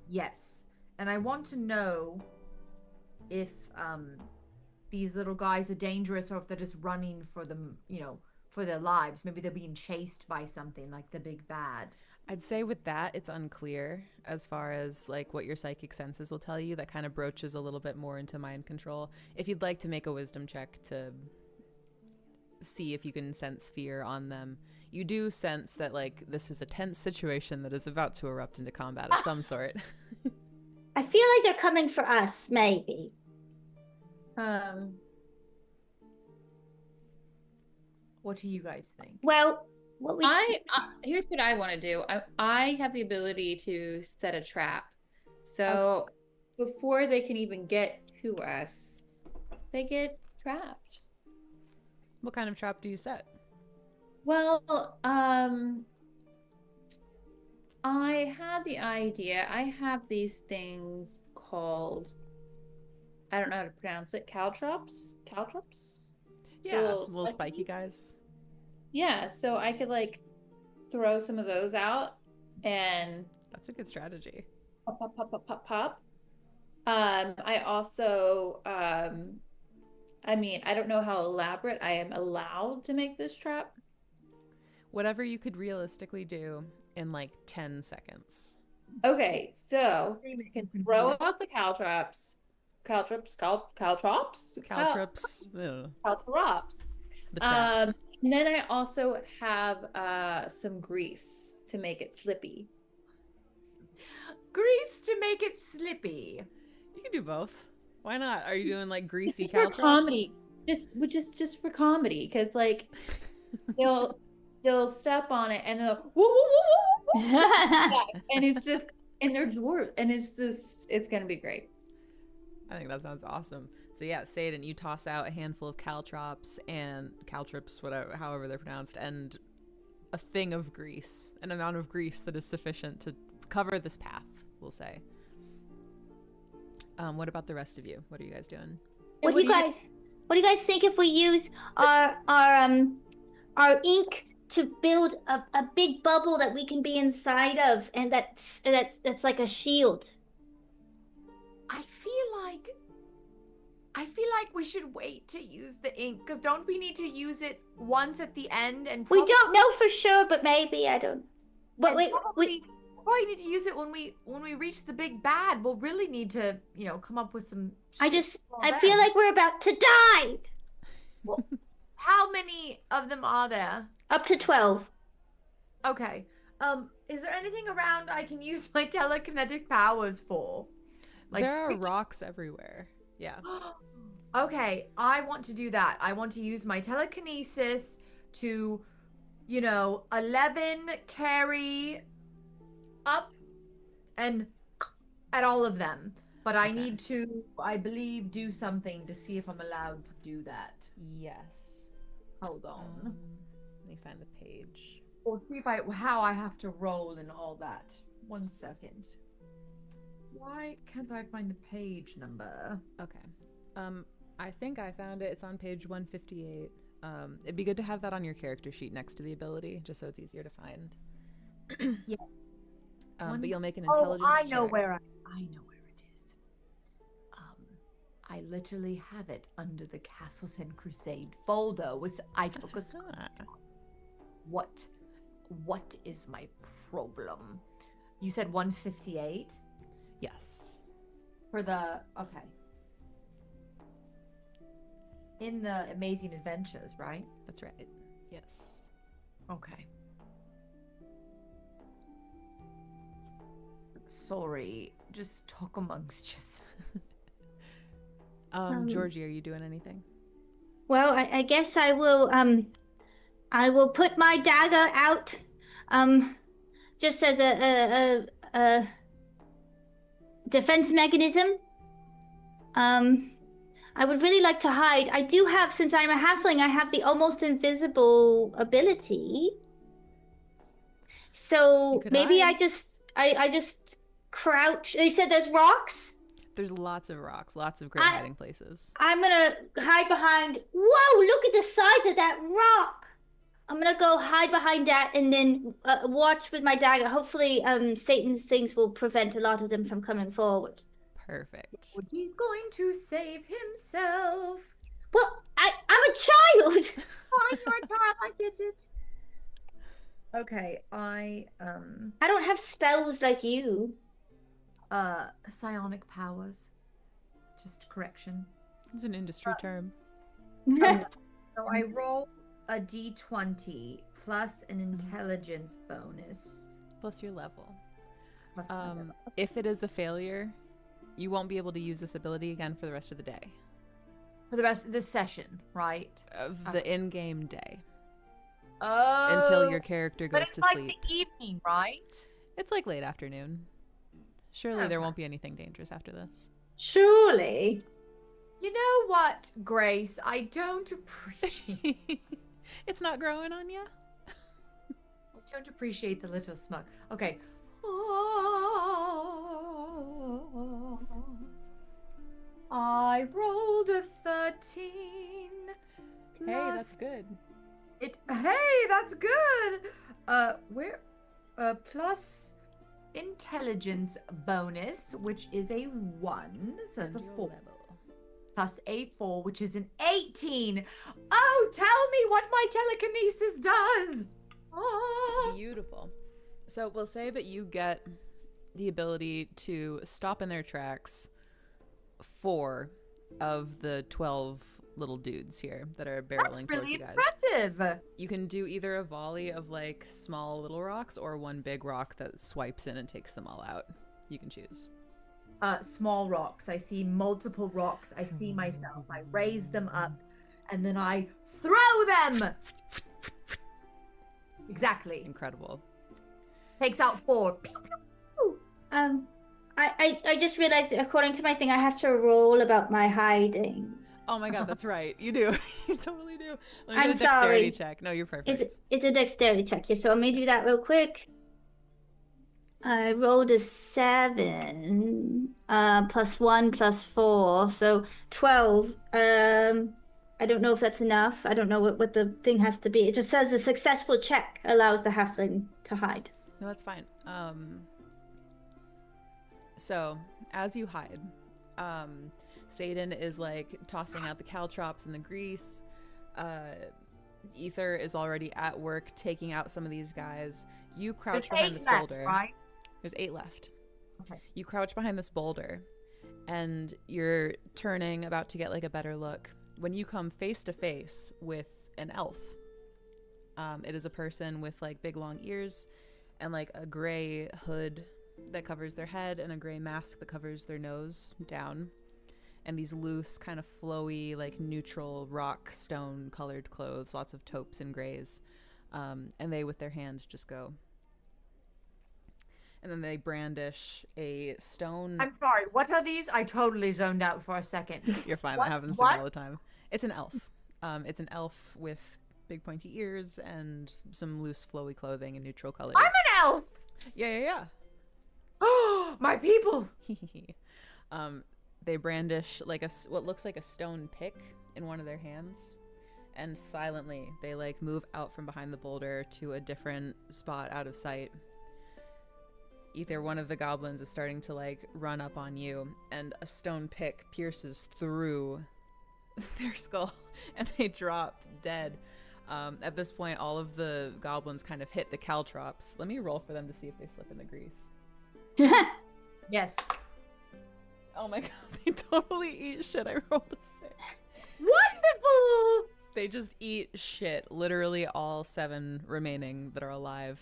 Yes. And I want to know if these little guys are dangerous or if they're just running for them, for their lives. Maybe they're being chased by something like the big bad. I'd say with that, it's unclear as far as like what your psychic senses will tell you. That kind of broaches a little bit more into mind control. If you'd like to make a wisdom check to see if you can sense fear on them, you do sense that like this is a tense situation that is about to erupt into combat of some sort. I feel like they're coming for us, maybe. What do you guys think? Well, here's what I want to do. I have the ability to set a trap. So before they can even get to us, they get trapped. What kind of trap do you set? Well, I had the idea. I have these things called, I don't know how to pronounce it, caltrops? Yeah, little spiky guys. Yeah, so I could like throw some of those out and that's a good strategy. Pop, pop, pop, pop, pop, pop. I also I don't know how elaborate I am allowed to make this trap. Whatever you could realistically do in like 10 seconds. Okay, so you can throw out the caltrops. Caltrops. The traps. And then I also have some grease to make it slippy. Grease to make it slippy. You can do both. Why not? Are you doing like greasy just caltrops? For comedy. Just for comedy, because like they'll step on it and they'll woo, woo, woo, woo, woo. And it's just and they're dwarves and it's gonna be great. I think that sounds awesome. So yeah, Satan, you toss out a handful of caltrops, whatever, however they're pronounced, and a thing of grease, an amount of grease that is sufficient to cover this path, we'll say. What about the rest of you? What are you guys doing? What do you guys think if we use our ink to build a big bubble that we can be inside of, and that's like a shield? I feel like we should wait to use the ink, because don't we need to use it once at the end? And we don't know for sure, but maybe, I don't. But we probably need to use it when we reach the big bad. We'll really need to, come up with some. I feel like we're about to die. Well, how many of them are there? Up to 12. Okay. Is there anything around I can use my telekinetic powers for? There are rocks everywhere. Yeah. Okay, I want to do that. I want to use my telekinesis to, 11 carry up and at all of them. But I Okay. need to, I believe, do something to see if I'm allowed to do that. Yes. Hold on. Let me find the page. Or see if how I have to roll and all that. 1 second. Why can't I find the page number? Okay. I think I found it. It's on page 158. It'd be good to have that on your character sheet next to the ability, just so it's easier to find. Yeah. But you'll make an intelligence I know check. where it is. I literally have it under the Castles and Crusade folder. I took a screenshot. What is my problem? You said 158? Yes. For the okay. In the Amazing Adventures, right? That's right. Yes. Okay. Sorry, just talk amongst yourselves. Georgie, are you doing anything? Well, I guess I will put my dagger out, just as a defense mechanism. I would really like to hide. I do have, since I'm a halfling, I have the almost invisible ability. So maybe hide. I just crouch. You said there's rocks? There's lots of rocks, lots of great hiding places. I'm gonna hide behind. Whoa! Look at the size of that rock. I'm gonna go hide behind that and then watch with my dagger. Hopefully, Satan's things will prevent a lot of them from coming forward. Perfect. He's going to save himself. Well, I'm a child. Fine, you're a child. I get it. Okay, I don't have spells like you. psionic powers. Just correction. It's an industry term. So I roll a d20 plus an intelligence bonus. Plus your level. Plus my level. If it is a failure, you won't be able to use this ability again for the rest of the day. For the rest of this session, right? Of the in-game day. Oh. Until your character goes to like sleep. The evening, right? It's like late afternoon. Surely there won't be anything dangerous after this. Surely. You know what, Grace? I don't appreciate. It's not growing on you? I don't appreciate the little smug. Okay. I rolled a 13. Hey, that's good. Hey, that's good. Plus intelligence bonus, which is a 1, so that's a 4. Level. Plus a 4, which is an 18. Oh, tell me what my telekinesis does. Oh. Beautiful. So we'll say that you get the ability to stop in their tracks 4 of the 12 little dudes here that are barreling towards you guys. Impressive. You can do either a volley of like small little rocks or one big rock that swipes in and takes them all out. You can choose. Small rocks. I see multiple rocks. I see myself. I raise them up, and then I throw them. Exactly. Incredible. Takes out 4. I just realized that according to my thing, I have to roll about my hiding. Oh my god, that's right. You do. You totally do. Let me I'm get a dexterity sorry. check. No, you're perfect. It's a dexterity check, yeah, so let me do that real quick. I rolled a 7, plus 1, plus 4, so 12. I don't know if that's enough. I don't know what the thing has to be. It just says a successful check allows the halfling to hide. No, that's fine. So, as you hide, Satan is like tossing out the caltrops and the grease. Ether is already at work taking out some of these guys. You crouch behind this boulder. Right? There's 8 left. Okay. You crouch behind this boulder and you're turning, about to get like a better look, when you come face to face with an elf. It is a person with like big long ears and like a gray hood that covers their head and a gray mask that covers their nose down. and these loose, kind of flowy, like neutral rock stone colored clothes, lots of taupes and grays. And they, with their hand, just go. And then they brandish a stone. I'm sorry, what are these? I totally zoned out for a second. You're fine. What? That happens to me all the time. It's an elf. It's an elf with big pointy ears and some loose flowy clothing in neutral colors. I'm an elf! Yeah. Oh, my people! They brandish like what looks like a stone pick in one of their hands, and silently they like move out from behind the boulder to a different spot out of sight. Either one of the goblins is starting to like run up on you, and a stone pick pierces through their skull, and they drop dead. At this point, all of the goblins kind of hit the caltrops. Let me roll for them to see if they slip in the grease. Yes. Oh my god, they totally eat shit. I rolled a 6. Wonderful! They just eat shit. Literally all 7 remaining that are alive.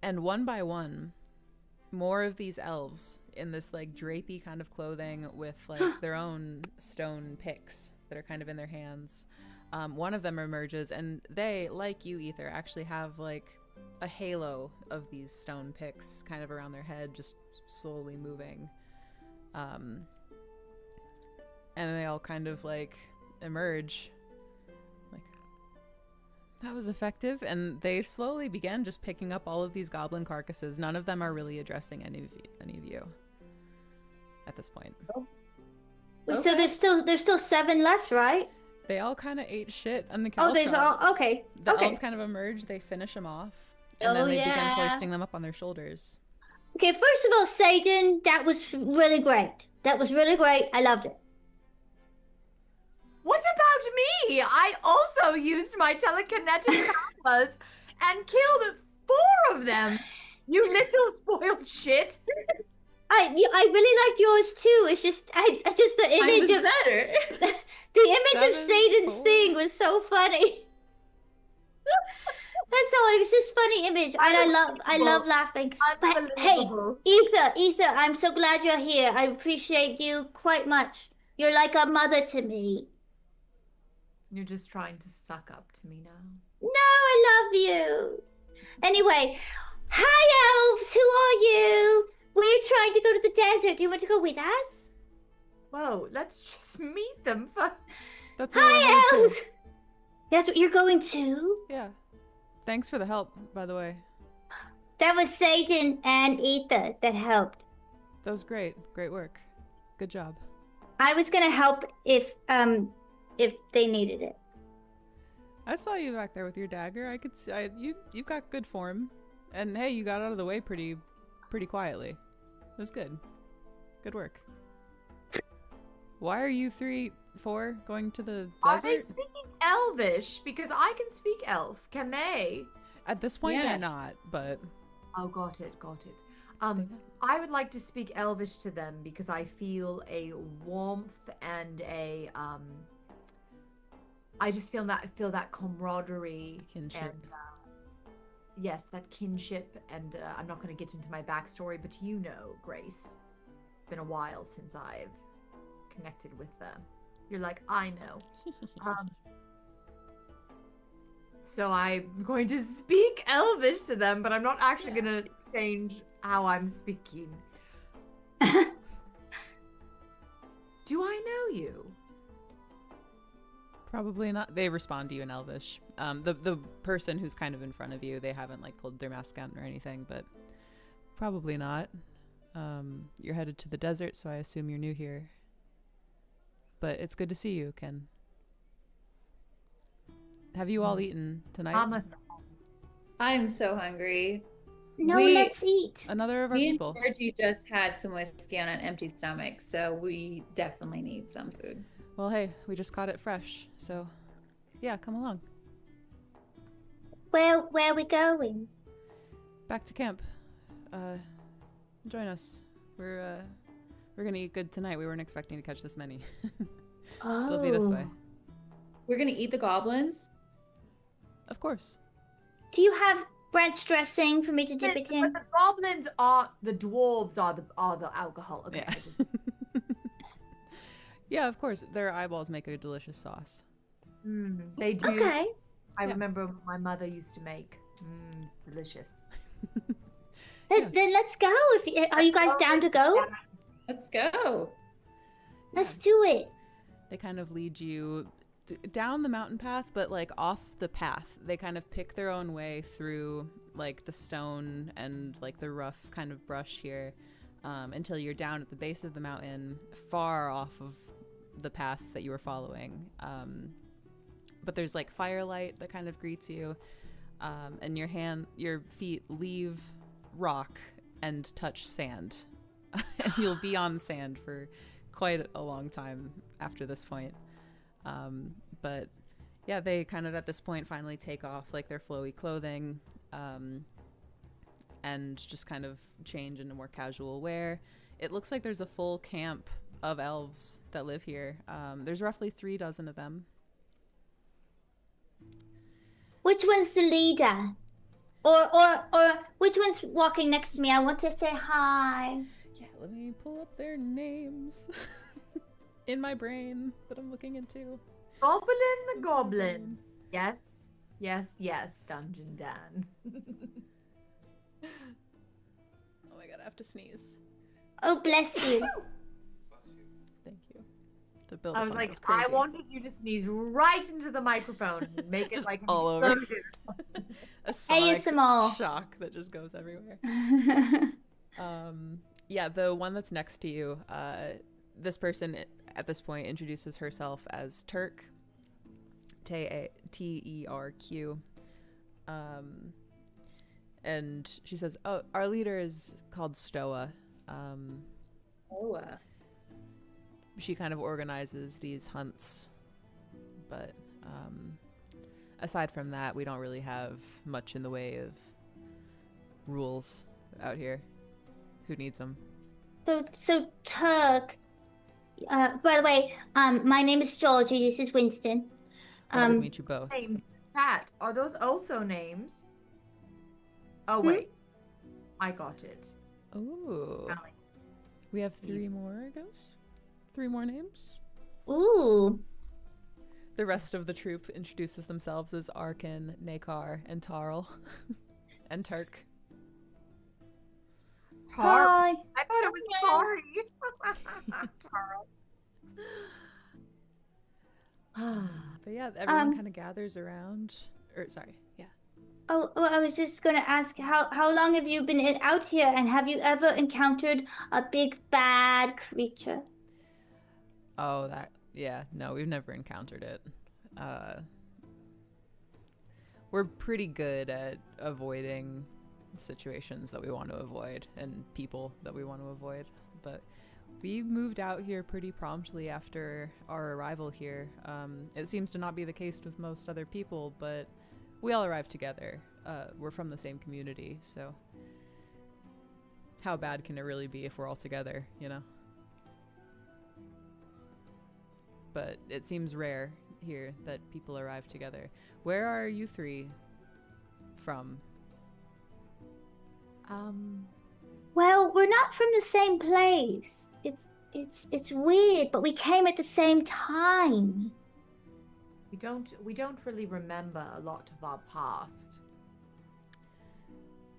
And one by one, more of these elves in this like drapey kind of clothing with like their own stone picks that are kind of in their hands. One of them emerges, and they, like you, Ether, actually have like a halo of these stone picks kind of around their head, just slowly moving. And they all kind of like emerge. Like, that was effective. And they slowly began just picking up all of these goblin carcasses. None of them are really addressing any of you at this point. Oh. So there's still 7 left, right? They all kind of ate shit on the Oh, there's all okay. The okay. elves kind of emerge, they finish them off, and then they begin hoisting them up on their shoulders. Okay, first of all, Satan, that was really great. That was really great. I loved it. What about me? I also used my telekinetic powers and killed 4 of them. You little spoiled shit. I really liked yours too. It's just the image of better. the image of 7, Satan's 4. thing was so funny. That's all. It was just funny image, and I love laughing. But hey, Ether, I'm so glad you're here. I appreciate you quite much. You're like a mother to me. You're just trying to suck up to me now. No, I love you. Anyway, hi elves. Who are you? We're trying to go to the desert. Do you want to go with us? Whoa, let's just meet them first. That's what I'm Hi here elves. too. That's what you're going to? Yeah. Thanks for the help, by the way. That was Satan and Ether that helped. That was great. Great work. Good job. I was gonna help if they needed it. I saw you back there with your dagger. I could see you've got good form. And hey, you got out of the way pretty quietly. It was good. Good work. Why are you 3, 4 going to the Are desert? they speaking Elvish? Because I can speak Elf. Can they? At this point, Yes. they're not, but... Oh, got it. I would like to speak Elvish to them because I feel a warmth and a I just feel that camaraderie, Kinship. and yes, that kinship. And I'm not going to get into my backstory, but you know, Grace, it's been a while since I've connected with them. You're like, I know. So I'm going to speak Elvish to them, but I'm not actually going to change how I'm speaking. Do I know you? Probably not. They respond to you in Elvish. The person who's kind of in front of you, they haven't like pulled their mask out or anything, but probably not. You're headed to the desert, so I assume you're new here. But it's good to see you, Ken. Have you all eaten tonight? I'm so hungry. No, let's eat. Another of our Me people. and Georgie just had some whiskey on an empty stomach, so we definitely need some food. Well, hey, we just caught it fresh, so yeah, come along. Where are we going? Back to camp. Join us. We're gonna eat good tonight. We weren't expecting to catch this many. It'll be this way. We're gonna eat the goblins. Of course. Do you have ranch dressing for me to dip it in? But the goblins are the dwarves are the alcohol. Okay, Yeah. I just Yeah, of course. Their eyeballs make a delicious sauce. They do. Okay. I remember what my mother used to make. Delicious. Then let's go. Are you guys down to go? Let's go. Let's do it. They kind of lead you down the mountain path, but like off the path. They kind of pick their own way through like the stone and like the rough kind of brush here until you're down at the base of the mountain, far off of the path that you were following. But there's like firelight that kind of greets you, and your feet leave rock and touch sand. And you'll be on sand for quite a long time after this point. But yeah, they kind of at this point finally take off like their flowy clothing and just kind of change into more casual wear. It looks like there's a full camp of elves that live here. There's roughly 36 of them. Which one's the leader? Or which one's walking next to me? I want to say hi. Yeah, let me pull up their names in my brain that I'm looking into. Goblin the Goblin. Yes. Yes, yes, Dungeon Dan. Oh my god, I have to sneeze. Oh, bless you. Thank you. The build I was like, I wanted you to sneeze right into the microphone and make it just like all over. A sonic ASMR. shock that just goes everywhere. Yeah, the one that's next to you, this person at this point introduces herself as Turk. T-E-R-Q. And she says, "Oh, our leader is called Stoa." She kind of organizes these hunts, but aside from that, we don't really have much in the way of rules out here. Who needs them? So Turk. By the way, my name is Georgie. This is Winston. Glad to meet you both. Names. Pat, are those also names? Oh wait, I got it. Ooh. Allie. We have 3 more, I guess? 3 more names? Ooh. The rest of the troop introduces themselves as Arkin, Nakar, and Tarl. And Turk. Hi. I thought it was Tari. Carl. But yeah, everyone kind of gathers around. Yeah. Oh, well, I was just gonna ask, how long have you been out here, and have you ever encountered a big bad creature? Oh, no, we've never encountered it. We're pretty good at avoiding situations that we want to avoid and people that we want to avoid, but we moved out here pretty promptly after our arrival here. It seems to not be the case with most other people, but we all arrived together. We're from the same community, so how bad can it really be if we're all together, you know? But it seems rare here that people arrive together. Where are you 3 from? Well, we're not from the same place. It's weird, but we came at the same time. We don't really remember a lot of our past.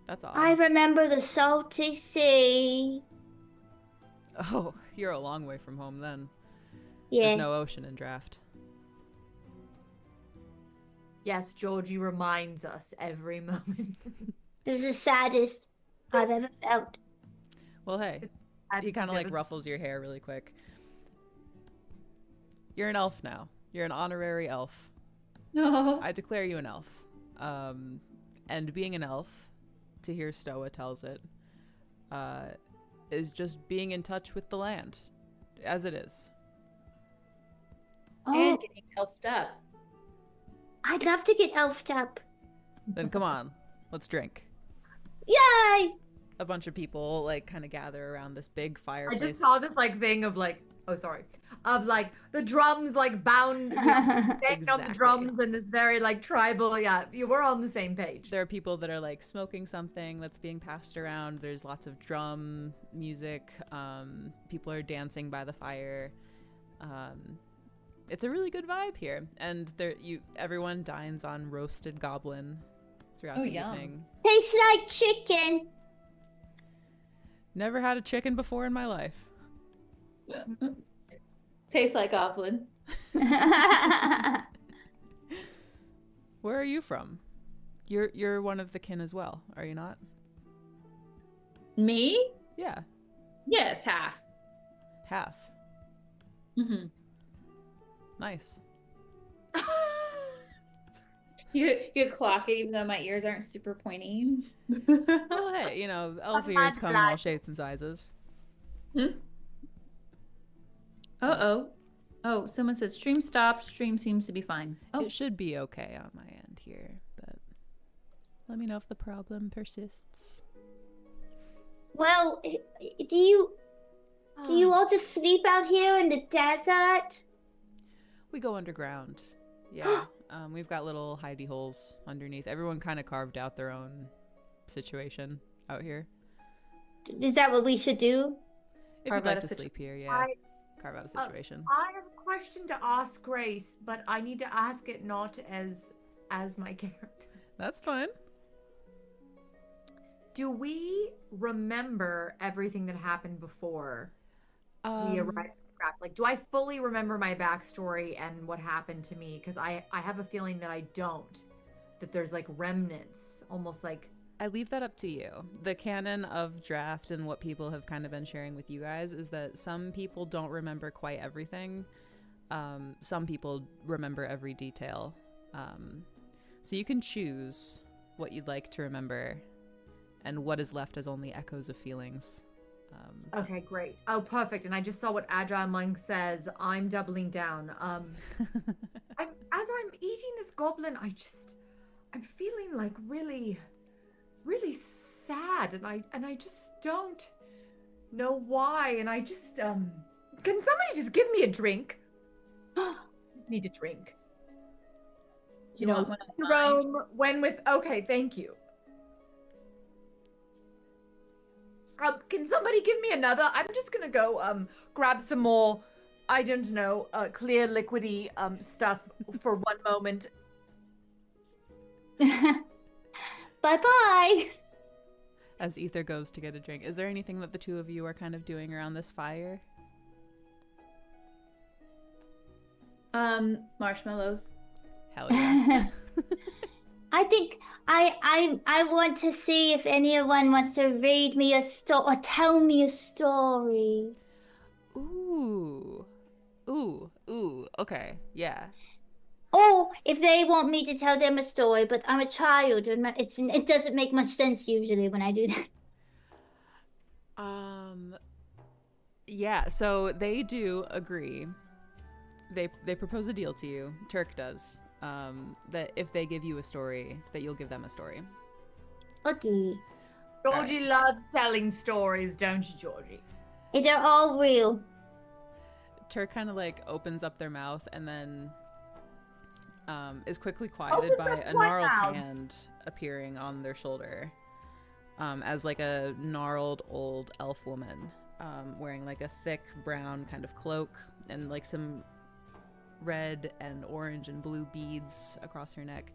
That's odd. I remember the salty sea. Oh, you're a long way from home then. Yeah. There's no ocean in Draft. Yes, Georgie reminds us every moment. This is the saddest I've ever felt. Well, hey, he kind of like ruffles your hair really quick. You're an elf now. You're an honorary elf. No. I declare you an elf. And being an elf, to hear Stoa tells it, is just being in touch with the land, as it is. Oh, And getting elfed up. I'd love to get elfed up. Then come on, let's drink. Yay! A bunch of people like kind of gather around this big I fireplace. just saw this like thing of like, of like the drums like bound banging on Exactly. the drums and it's very like tribal. Yeah, we're on the same page. There are people that are like smoking something that's being passed around. There's lots of drum music. People are dancing by the fire. It's a really good vibe here, and everyone dines on roasted goblin throughout the evening. Tastes like chicken. Never had a chicken before in my life. Tastes like goblin. Where are you from? You're one of the kin as well, are you not? Me? Yeah. Yes, half. Half. Mm-hmm. Nice. You clock it, even though my ears aren't super pointy. Well, hey, elf ears come in all shapes and sizes. Oh, someone said stream stopped. Stream seems to be fine. Oh, It should be okay on my end here, but let me know if the problem persists. Well, do you all just sleep out here in the desert? We go underground. Yeah. We've got little hidey holes underneath. Everyone kind of carved out their own situation out here. Is that what we should do? If you'd like to sleep here, yeah. Carve out a situation. I have a question to ask Grace, but I need to ask it not as my character. That's fine. Do we remember everything that happened before we arrived at Scraps? Like, do I fully remember my backstory and what happened to me? Because I have a feeling that I don't. That there's like remnants, almost like. I leave that up to you. The canon of draft and what people have kind of been sharing with you guys is that some people don't remember quite everything. Some people remember every detail. So you can choose what you'd like to remember, and what is left as only echoes of feelings. Okay, great. Oh, perfect. And I just saw what Agile Monk says. I'm doubling down. As I'm eating this goblin, I'm feeling like really sad, and I just don't know why. And I just can somebody just give me a drink? Need a drink. you know, Jerome, when with okay, thank you. Can somebody give me another? I'm just gonna go grab some more, I don't know, clear liquidy stuff for one moment. Bye-bye. As Ether goes to get a drink, is there anything that the two of you are kind of doing around this fire? Marshmallows. Hell yeah. I think I want to see if anyone wants to read me a story or tell me a story. Ooh. Okay, yeah. Or if they want me to tell them a story, but I'm a child and it doesn't make much sense usually when I do that. Yeah, so they do agree. They propose a deal to you. Turk does. That if they give you a story, that you'll give them a story. Okay. Georgie loves telling stories, don't you, Georgie? They're all real. Turk kind of like opens up their mouth and then is quickly quieted by a gnarled hand appearing on their shoulder, as like a gnarled old elf woman, wearing like a thick brown kind of cloak and like some red and orange and blue beads across her neck.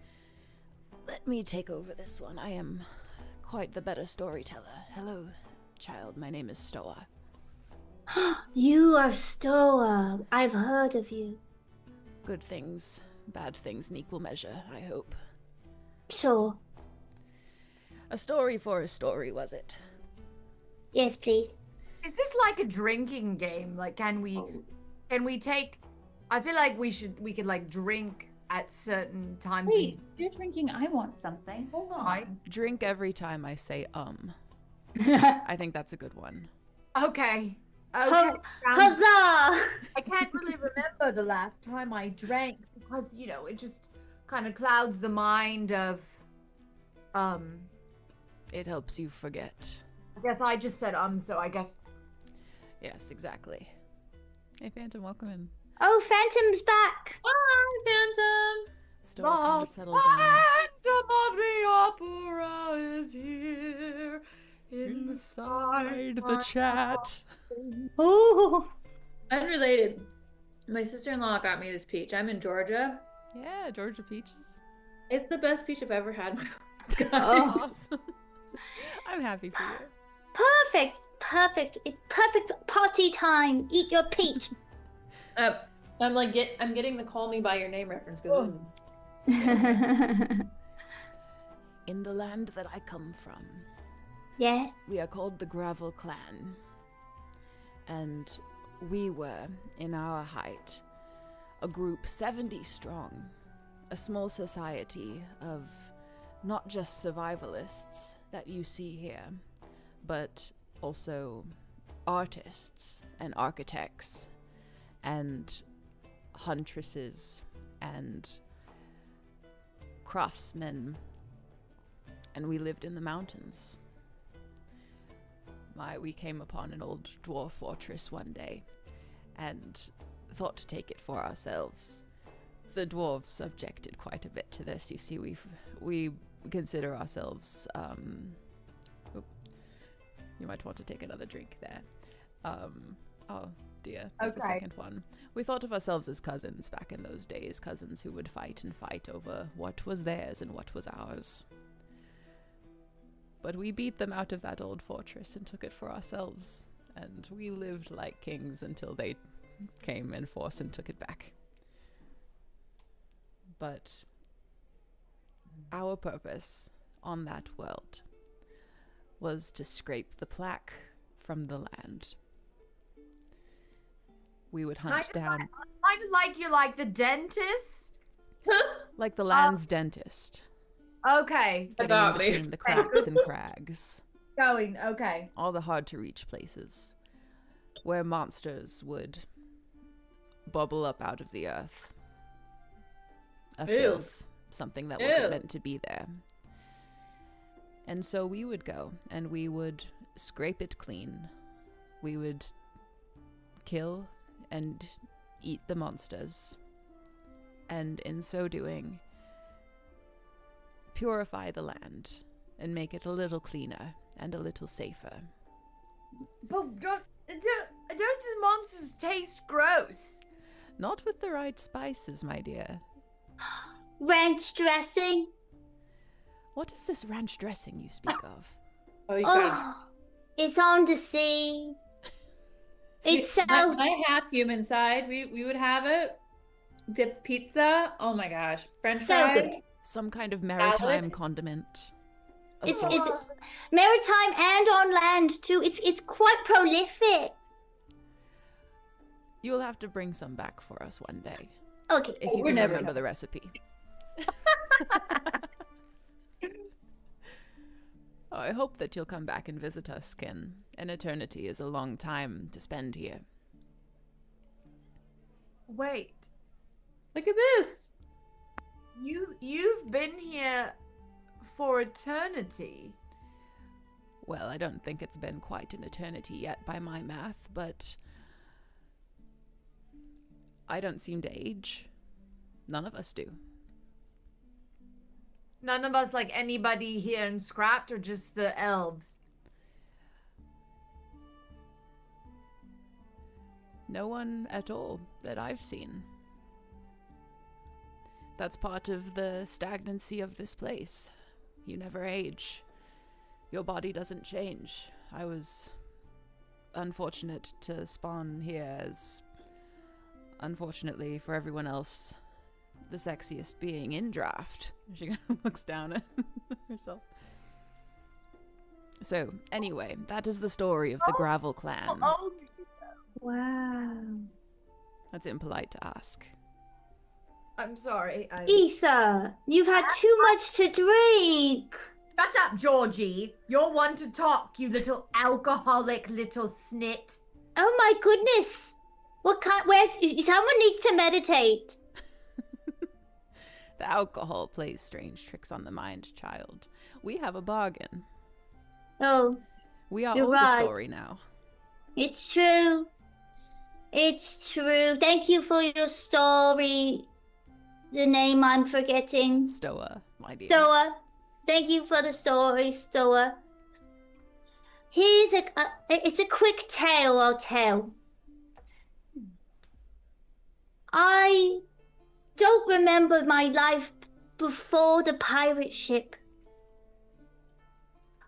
Let me take over this one. I am quite the better storyteller. Hello, child. My name is Stoa. You are Stoa. I've heard of you. Good things, bad things in equal measure, I hope. Sure. A story for a story, was it? Yes, please. Is this like a drinking game? Like, can we take? I feel like we could like drink at certain times. Wait, you're drinking. I want something. Hold on. Drink every time I say I think that's a good one. Okay. Huzzah! I can't really remember the last time I drank because, you know, it just kind of clouds the mind of, It helps you forget. I guess I just said, so I guess. Yes, exactly. Hey, Phantom, welcome in. Oh, Phantom's back. Hi, Phantom. Stoa kind of settles Phantom of the Opera is here. inside the chat. Ooh. Unrelated. My sister-in-law got me this peach. I'm in Georgia. Yeah, Georgia peaches. It's the best peach I've ever had. That's Oh. awesome. I'm happy for you. Perfect. Perfect. It's perfect party time. Eat your peach. I'm getting the call me by your name reference because this is In the land that I come from, Yes. we are called the Gravel Clan. And we were, in our height, a group 70 strong. A small society of not just survivalists that you see here, but also artists and architects and huntresses and craftsmen. And we lived in the mountains. We came upon an old dwarf fortress one day and thought to take it for ourselves. The dwarves objected quite a bit to this. You see, we consider ourselves. You might want to take another drink there. Oh dear, there's a second one. We thought of ourselves as cousins back in those days, cousins who would fight and fight over what was theirs and what was ours. But we beat them out of that old fortress and took it for ourselves, and we lived like kings until they came in force and took it back. But our purpose on that world was to scrape the plaque from the land. We would hunt down... Kind of like you're like the dentist. like the land's dentist. Okay. Getting in between the cracks and crags. Okay. All the hard-to-reach places where monsters would bubble up out of the earth. A filth, something that wasn't meant to be there. And so we would go, and we would scrape it clean. We would kill and eat the monsters. And in so doing, purify the land and make it a little cleaner and a little safer. But don't the monsters taste gross? Not with the right spices, my dear. Ranch dressing. What is this ranch dressing you speak of? Oh, it's on the sea. It's so... My half human side, we would have it. Dip pizza. Oh my gosh. French so fries. good. Some kind of maritime condiment. It's maritime and on land too. It's quite prolific. You'll have to bring some back for us one day. Okay. If you can remember the recipe. Oh, I hope that you'll come back and visit us, Kin. An eternity is a long time to spend here. Wait. Look at this. You've been here for eternity. Well, I don't think it's been quite an eternity yet by my math, but I don't seem to age. None of us do. None of us like anybody here in Scrapped, or just the elves? No one at all that I've seen. That's part of the stagnancy of this place. You never age. Your body doesn't change. I was unfortunate to spawn here as, unfortunately for everyone else, the sexiest being in draft. She kind of looks down at herself. So, anyway, that is the story of the Gravel Clan. Wow. That's impolite to ask. I'm sorry. Ether, you've had too much to drink. Shut up, Georgie. You're one to talk, you little alcoholic little snit. Oh my goodness. What kind? Someone needs to meditate. The alcohol plays strange tricks on the mind, child. We have a bargain. Oh, We are you're owed right. a story now. It's true. It's true. Thank you for your story. The name I'm forgetting. Stoa, my dear. Stoa. Thank you for the story, Stoa. Here's it's a quick tale I'll tell. I don't remember my life before the pirate ship.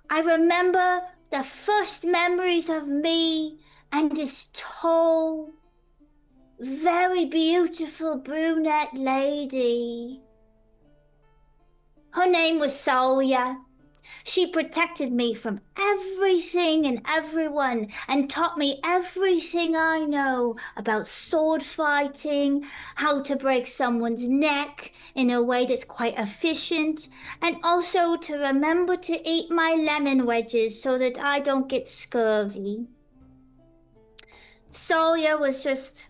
I remember the first memories of me and this tall, very beautiful brunette lady. Her name was Solia. She protected me from everything and everyone and taught me everything I know about sword fighting, how to break someone's neck in a way that's quite efficient, and also to remember to eat my lemon wedges so that I don't get scurvy. Solia was just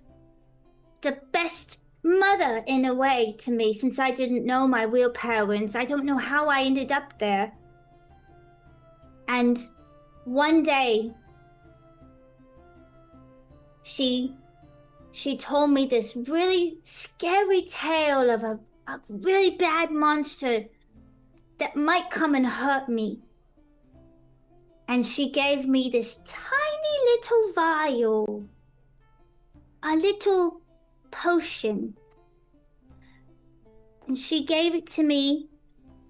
the best mother in a way to me since I didn't know my real parents. I don't know how I ended up there. And one day, she told me this really scary tale of a really bad monster that might come and hurt me. And she gave me this tiny little vial, a little potion. And she gave it to me.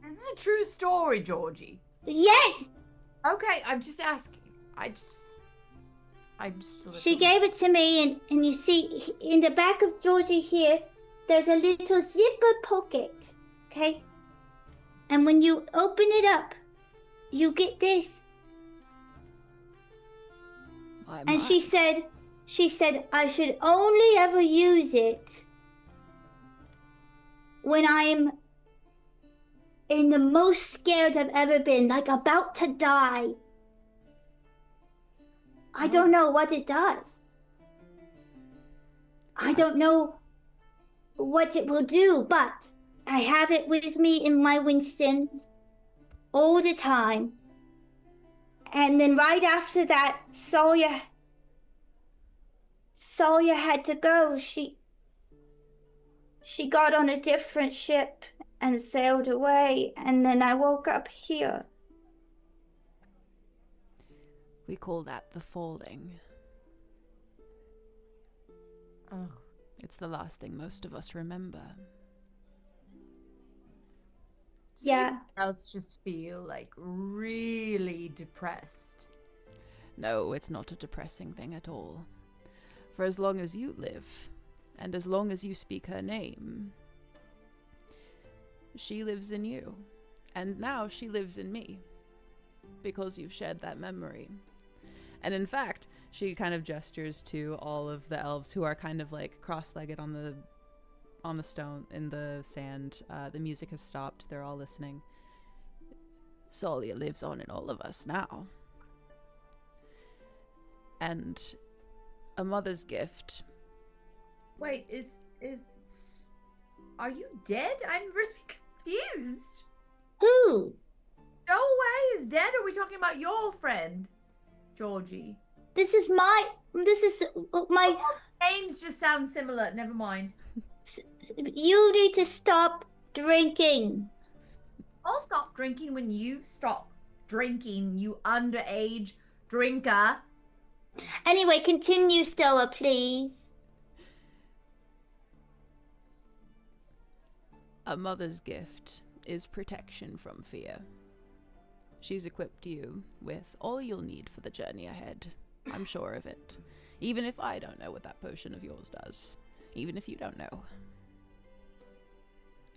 This is a true story, Georgie. Yes! Okay, I'm just asking. I'm just a little... She gave it to me, and you see, in the back of Georgie here, there's a little zipper pocket, okay? And when you open it up, you get this. And she said I should only ever use it when I'm in the most scared I've ever been, like about to die. I don't know what it does. I don't know what it will do, but I have it with me in my Winston all the time. And then right after that, Sawyer had to go. She got on a different ship and sailed away, and then I woke up here. We call that the falling. Oh. It's the last thing most of us remember. Yeah. Else just feel like really depressed. No, it's not a depressing thing at all. For as long as you live, and as long as you speak her name, she lives in you. And now she lives in me. Because you've shared that memory. And in fact, she kind of gestures to all of the elves who are kind of like cross-legged on the stone in the sand. The music has stopped. They're all listening. Solia lives on in all of us now. And a mother's gift. Wait, are you dead? I'm really confused. Who? Stowaway is dead? Or are we talking about your friend, Georgie? This is my Names just sound similar. Never mind. You need to stop drinking. I'll stop drinking when you stop drinking, you underage drinker. Anyway, continue, Stella, please. A mother's gift is protection from fear. She's equipped you with all you'll need for the journey ahead. I'm sure of it. Even if I don't know what that potion of yours does. Even if you don't know.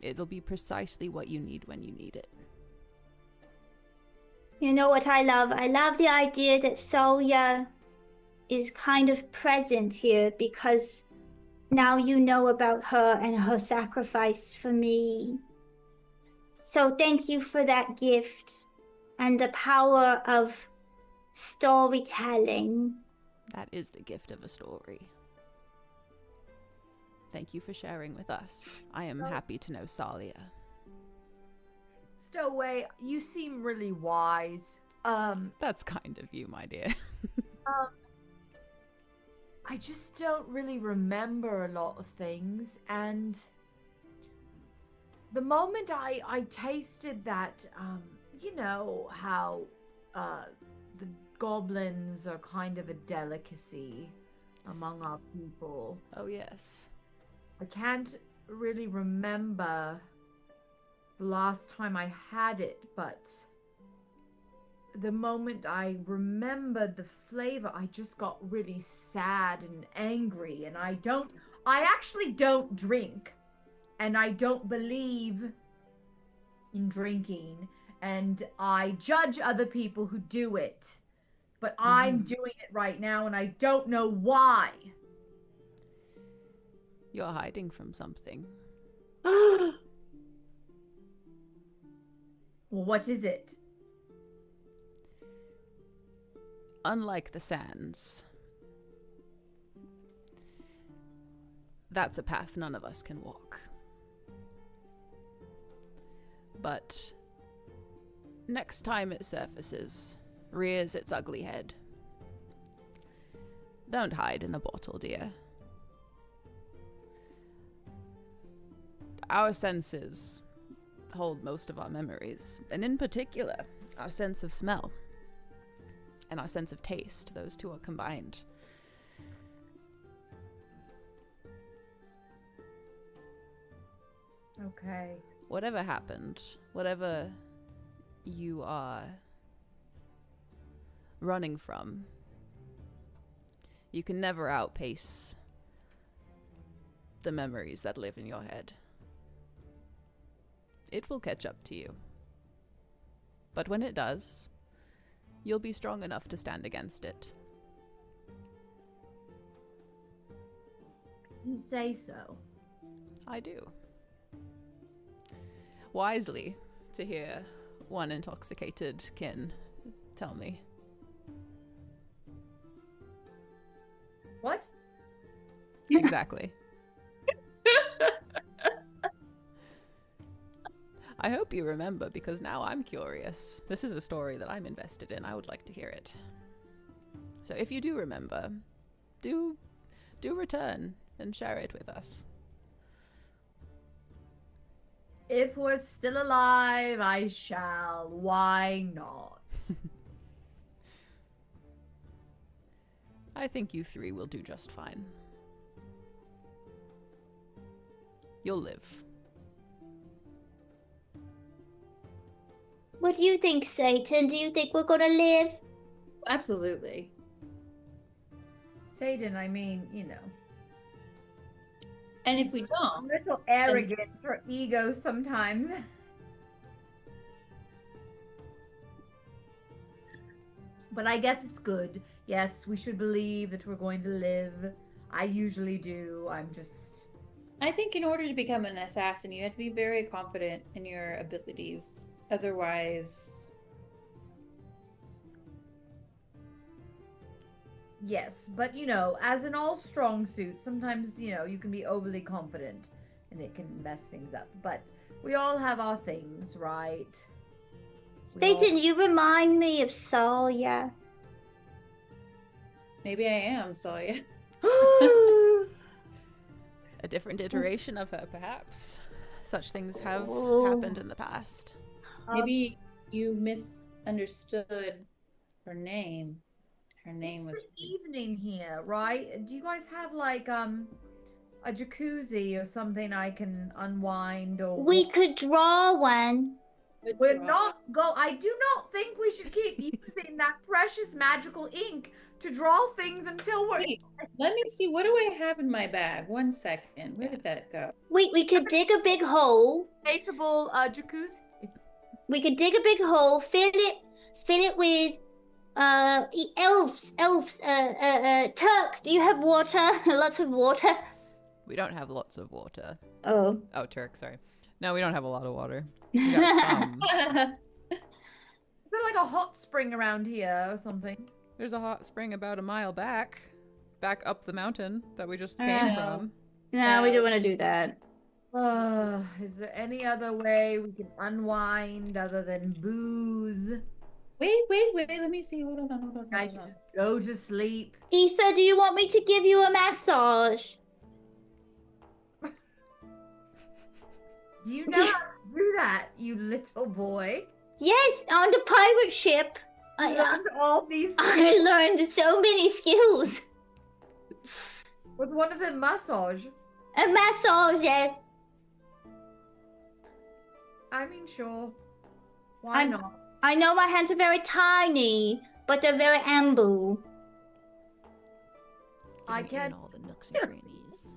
It'll be precisely what you need when you need it. You know what I love? I love the idea that Solia is kind of present here because now you know about her and her sacrifice for me. So thank you for that gift and the power of storytelling. That is the gift of a story. Thank you for sharing with us. I am happy to know Salia. Stowaway, you seem really wise. That's kind of you, my dear. I just don't really remember a lot of things, and the moment I tasted that, you know how the goblins are kind of a delicacy among our people. Oh, yes. I can't really remember the last time I had it, but the moment I remembered the flavor, I just got really sad and angry, and I actually don't drink, and I don't believe in drinking, and I judge other people who do it, but I'm doing it right now, and I don't know why. You're hiding from something. Well, what is it? Unlike the sands, that's a path none of us can walk. But next time it surfaces, rears its ugly head, don't hide in a bottle, dear. Our senses hold most of our memories, and in particular, our sense of smell and our sense of taste. Those two are combined. Okay. Whatever happened, whatever you are running from, you can never outpace the memories that live in your head. It will catch up to you. But when it does, you'll be strong enough to stand against it. You say so. I do. Wisely to hear one intoxicated kin tell me. What? Exactly. I hope you remember, because now I'm curious. This is a story that I'm invested in. I would like to hear it. So if you do remember, do return and share it with us. If we're still alive, I shall. Why not? I think you three will do just fine. You'll live. What do you think, Satan? Do you think we're gonna live? Absolutely. Satan, I mean, you know. And if we A don't, little arrogance or ego sometimes. But I guess it's good. Yes, we should believe that we're going to live. I usually do. I think in order to become an assassin, you have to be very confident in your abilities. Otherwise, Yes, but you know, as in all strong suits, sometimes, you know, you can be overly confident and it can mess things up. But we all have our things, right? Satan, you remind me of Sawyer. maybe I am Sawyer. A different iteration of her, perhaps. Such things have happened in the past. Maybe you misunderstood her name. Her name was It's the evening here, right? Do you guys have like a jacuzzi or something I can unwind or We could draw one. We're not I do not think we should keep using that precious magical ink to draw things until we're Wait, let me see. What do I have in my bag? 1 second. Where did that go? We could dig a big hole. inflatable jacuzzi. We could dig a big hole, fill it with elves. Turk, do you have water? Lots of water. We don't have lots of water. Oh. Oh, Turk, sorry. No, we don't have a lot of water. We got some. Is there like a hot spring around here or something? There's a hot spring about a mile back up the mountain that we just came from. No, we don't want to do that. Is there any other way we can unwind other than booze? Wait. Let me see. Hold on. I should just go to sleep. Ether, do you want me to give you a massage? Do you know how to do that, you little boy? Yes, on the pirate ship. I learned all these I learned so many skills. with one of them massage. A massage, yes. I mean, sure. Why not? I know my hands are very tiny, but they're very amble. I Getting in can't. all the nooks and crannies.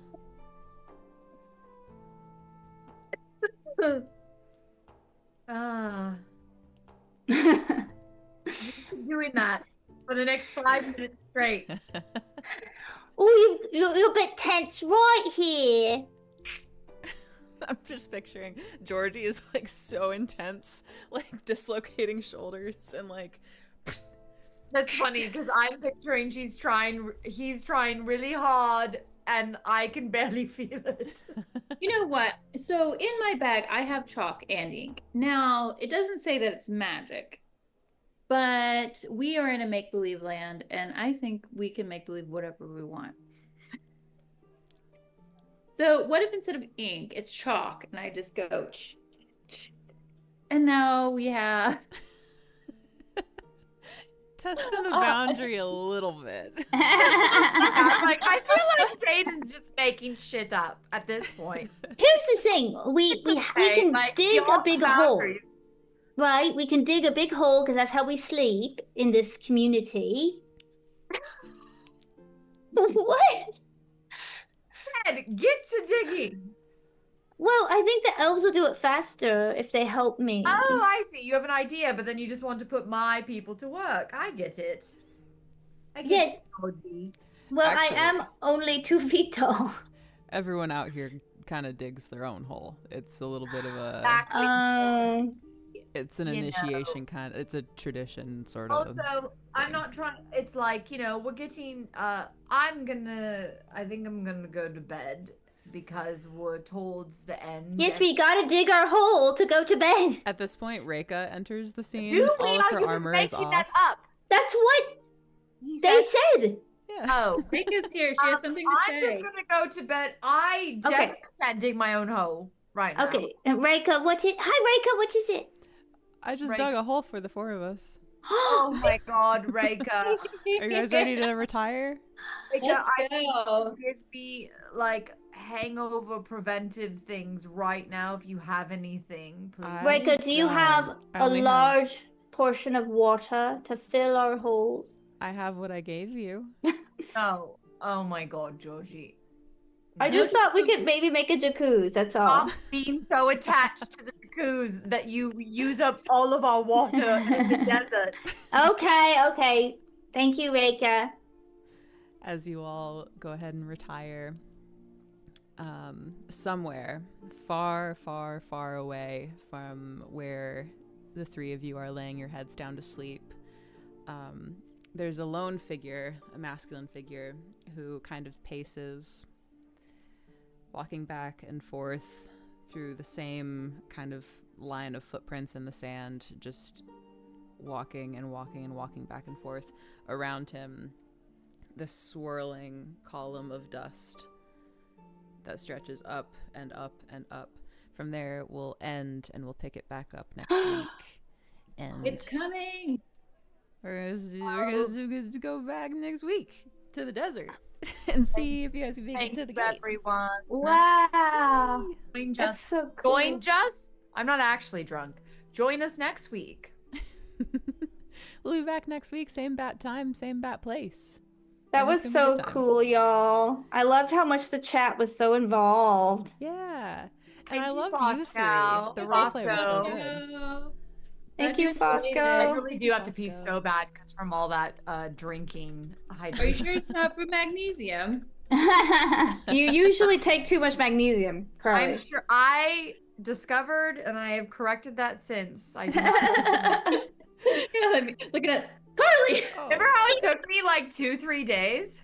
Doing that for the next 5 minutes straight. Oh, you're a bit tense right here. I'm just picturing Georgie is like so intense, like dislocating shoulders and like. That's funny because I'm picturing he's trying really hard and I can barely feel it. You know what? So in my bag, I have chalk and ink. Now, it doesn't say that it's magic, but we are in a make-believe land, and I think we can make believe whatever we want. So what if instead of ink, it's chalk, and I just go, and now we have... Testing the boundary a little bit. I'm like, I feel like Satan's just making shit up at this point. Here's the thing: we can like, dig a big hole, boundaries. right? We can dig a big hole because that's how we sleep in this community. What? Ed, get to digging. Well, I think the elves will do it faster if they help me. Oh, I see. You have an idea, but then you just want to put my people to work. I get it. I get Yes. it, Georgie. Well, Actually- I am only 2 feet tall. Everyone out here kind of digs their own hole. It's a little bit of a. Exactly. It's an you know. initiation kind. It's a tradition sort of. Also, I'm not trying. It's like, we're getting. I think I'm gonna go to bed because we're towards the end. Yes, we gotta dig our hole to go to bed. At this point, Reika enters the scene. Do we? All of Are her you just armor is making off. that up? That's what He they said. said. Yeah. Oh. Rika's here. She has something to I'm say. just gonna go to bed. I Okay. definitely can't dig my own hole right now. Okay, Reika, what is? Hi, Reika, what is it? I just Right. dug a hole for the 4 of us. Oh my God, Reika. Are you guys ready to retire? Reika, Let's go. give me like hangover preventive things right now if you have anything, please. I- Reika, do you have I a only have- large portion of water to fill our holes? I have what I gave you. No. Oh my God, Georgie. I just thought we could maybe make a jacuzzi, that's all. Stop being so attached to the jacuzzi that you use up all of our water in the desert. Okay. Thank you, Reika. As you all go ahead and retire, somewhere far, far, far away from where the 3 of you are laying your heads down to sleep, there's a lone figure, a masculine figure, who kind of paces, walking back and forth through the same kind of line of footprints in the sand, just walking and walking and walking back and forth. Around him, this swirling column of dust that stretches up and up and up. From there, we'll end and we'll pick it back up next week. And It's coming. we're gonna go back next week to the desert and see if you guys can make it Thanks, to the gate. everyone. Wow. Join That's just so cool. join just. I'm not actually drunk. Join us next week. We'll be back next week, same bat time, same bat place. That And was it's gonna be a so good time. cool, y'all. I loved how much the chat was so involved. Yeah. And Thank I you, love you Bosco. 3. The roleplay was so Bosco. good. Thank you, I Fosco. really do have to pee Bosco. so bad because from all that drinking. Are you sure it's not for magnesium? You usually take too much magnesium, Carly. I'm sure I discovered and I have corrected that since. I do not- Yeah, let me look at Carly. Remember how it took me like 2-3 days?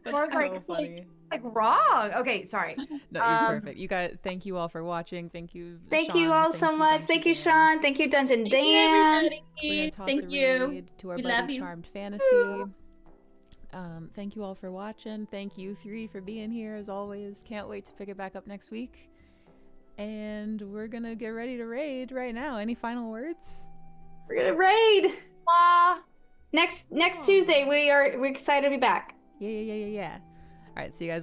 That's I was so like- funny. Like wrong. Okay, sorry. No, you're perfect. You guys, thank you all for watching. Thank you. Thank Sean. you all Thank so you, much. Thank you, Dan. Sean. Thank you, Dungeon Thank you, Dan. everybody. We're gonna toss Thank a you. raid to our We buddy love you. Charmed Fantasy. Thank you all for watching. Thank you 3 for being here as always. Can't wait to pick it back up next week. And we're gonna get ready to raid right now. Any final words? We're gonna raid Blah. next Tuesday. We're excited to be back. Yeah. All right, see you guys later.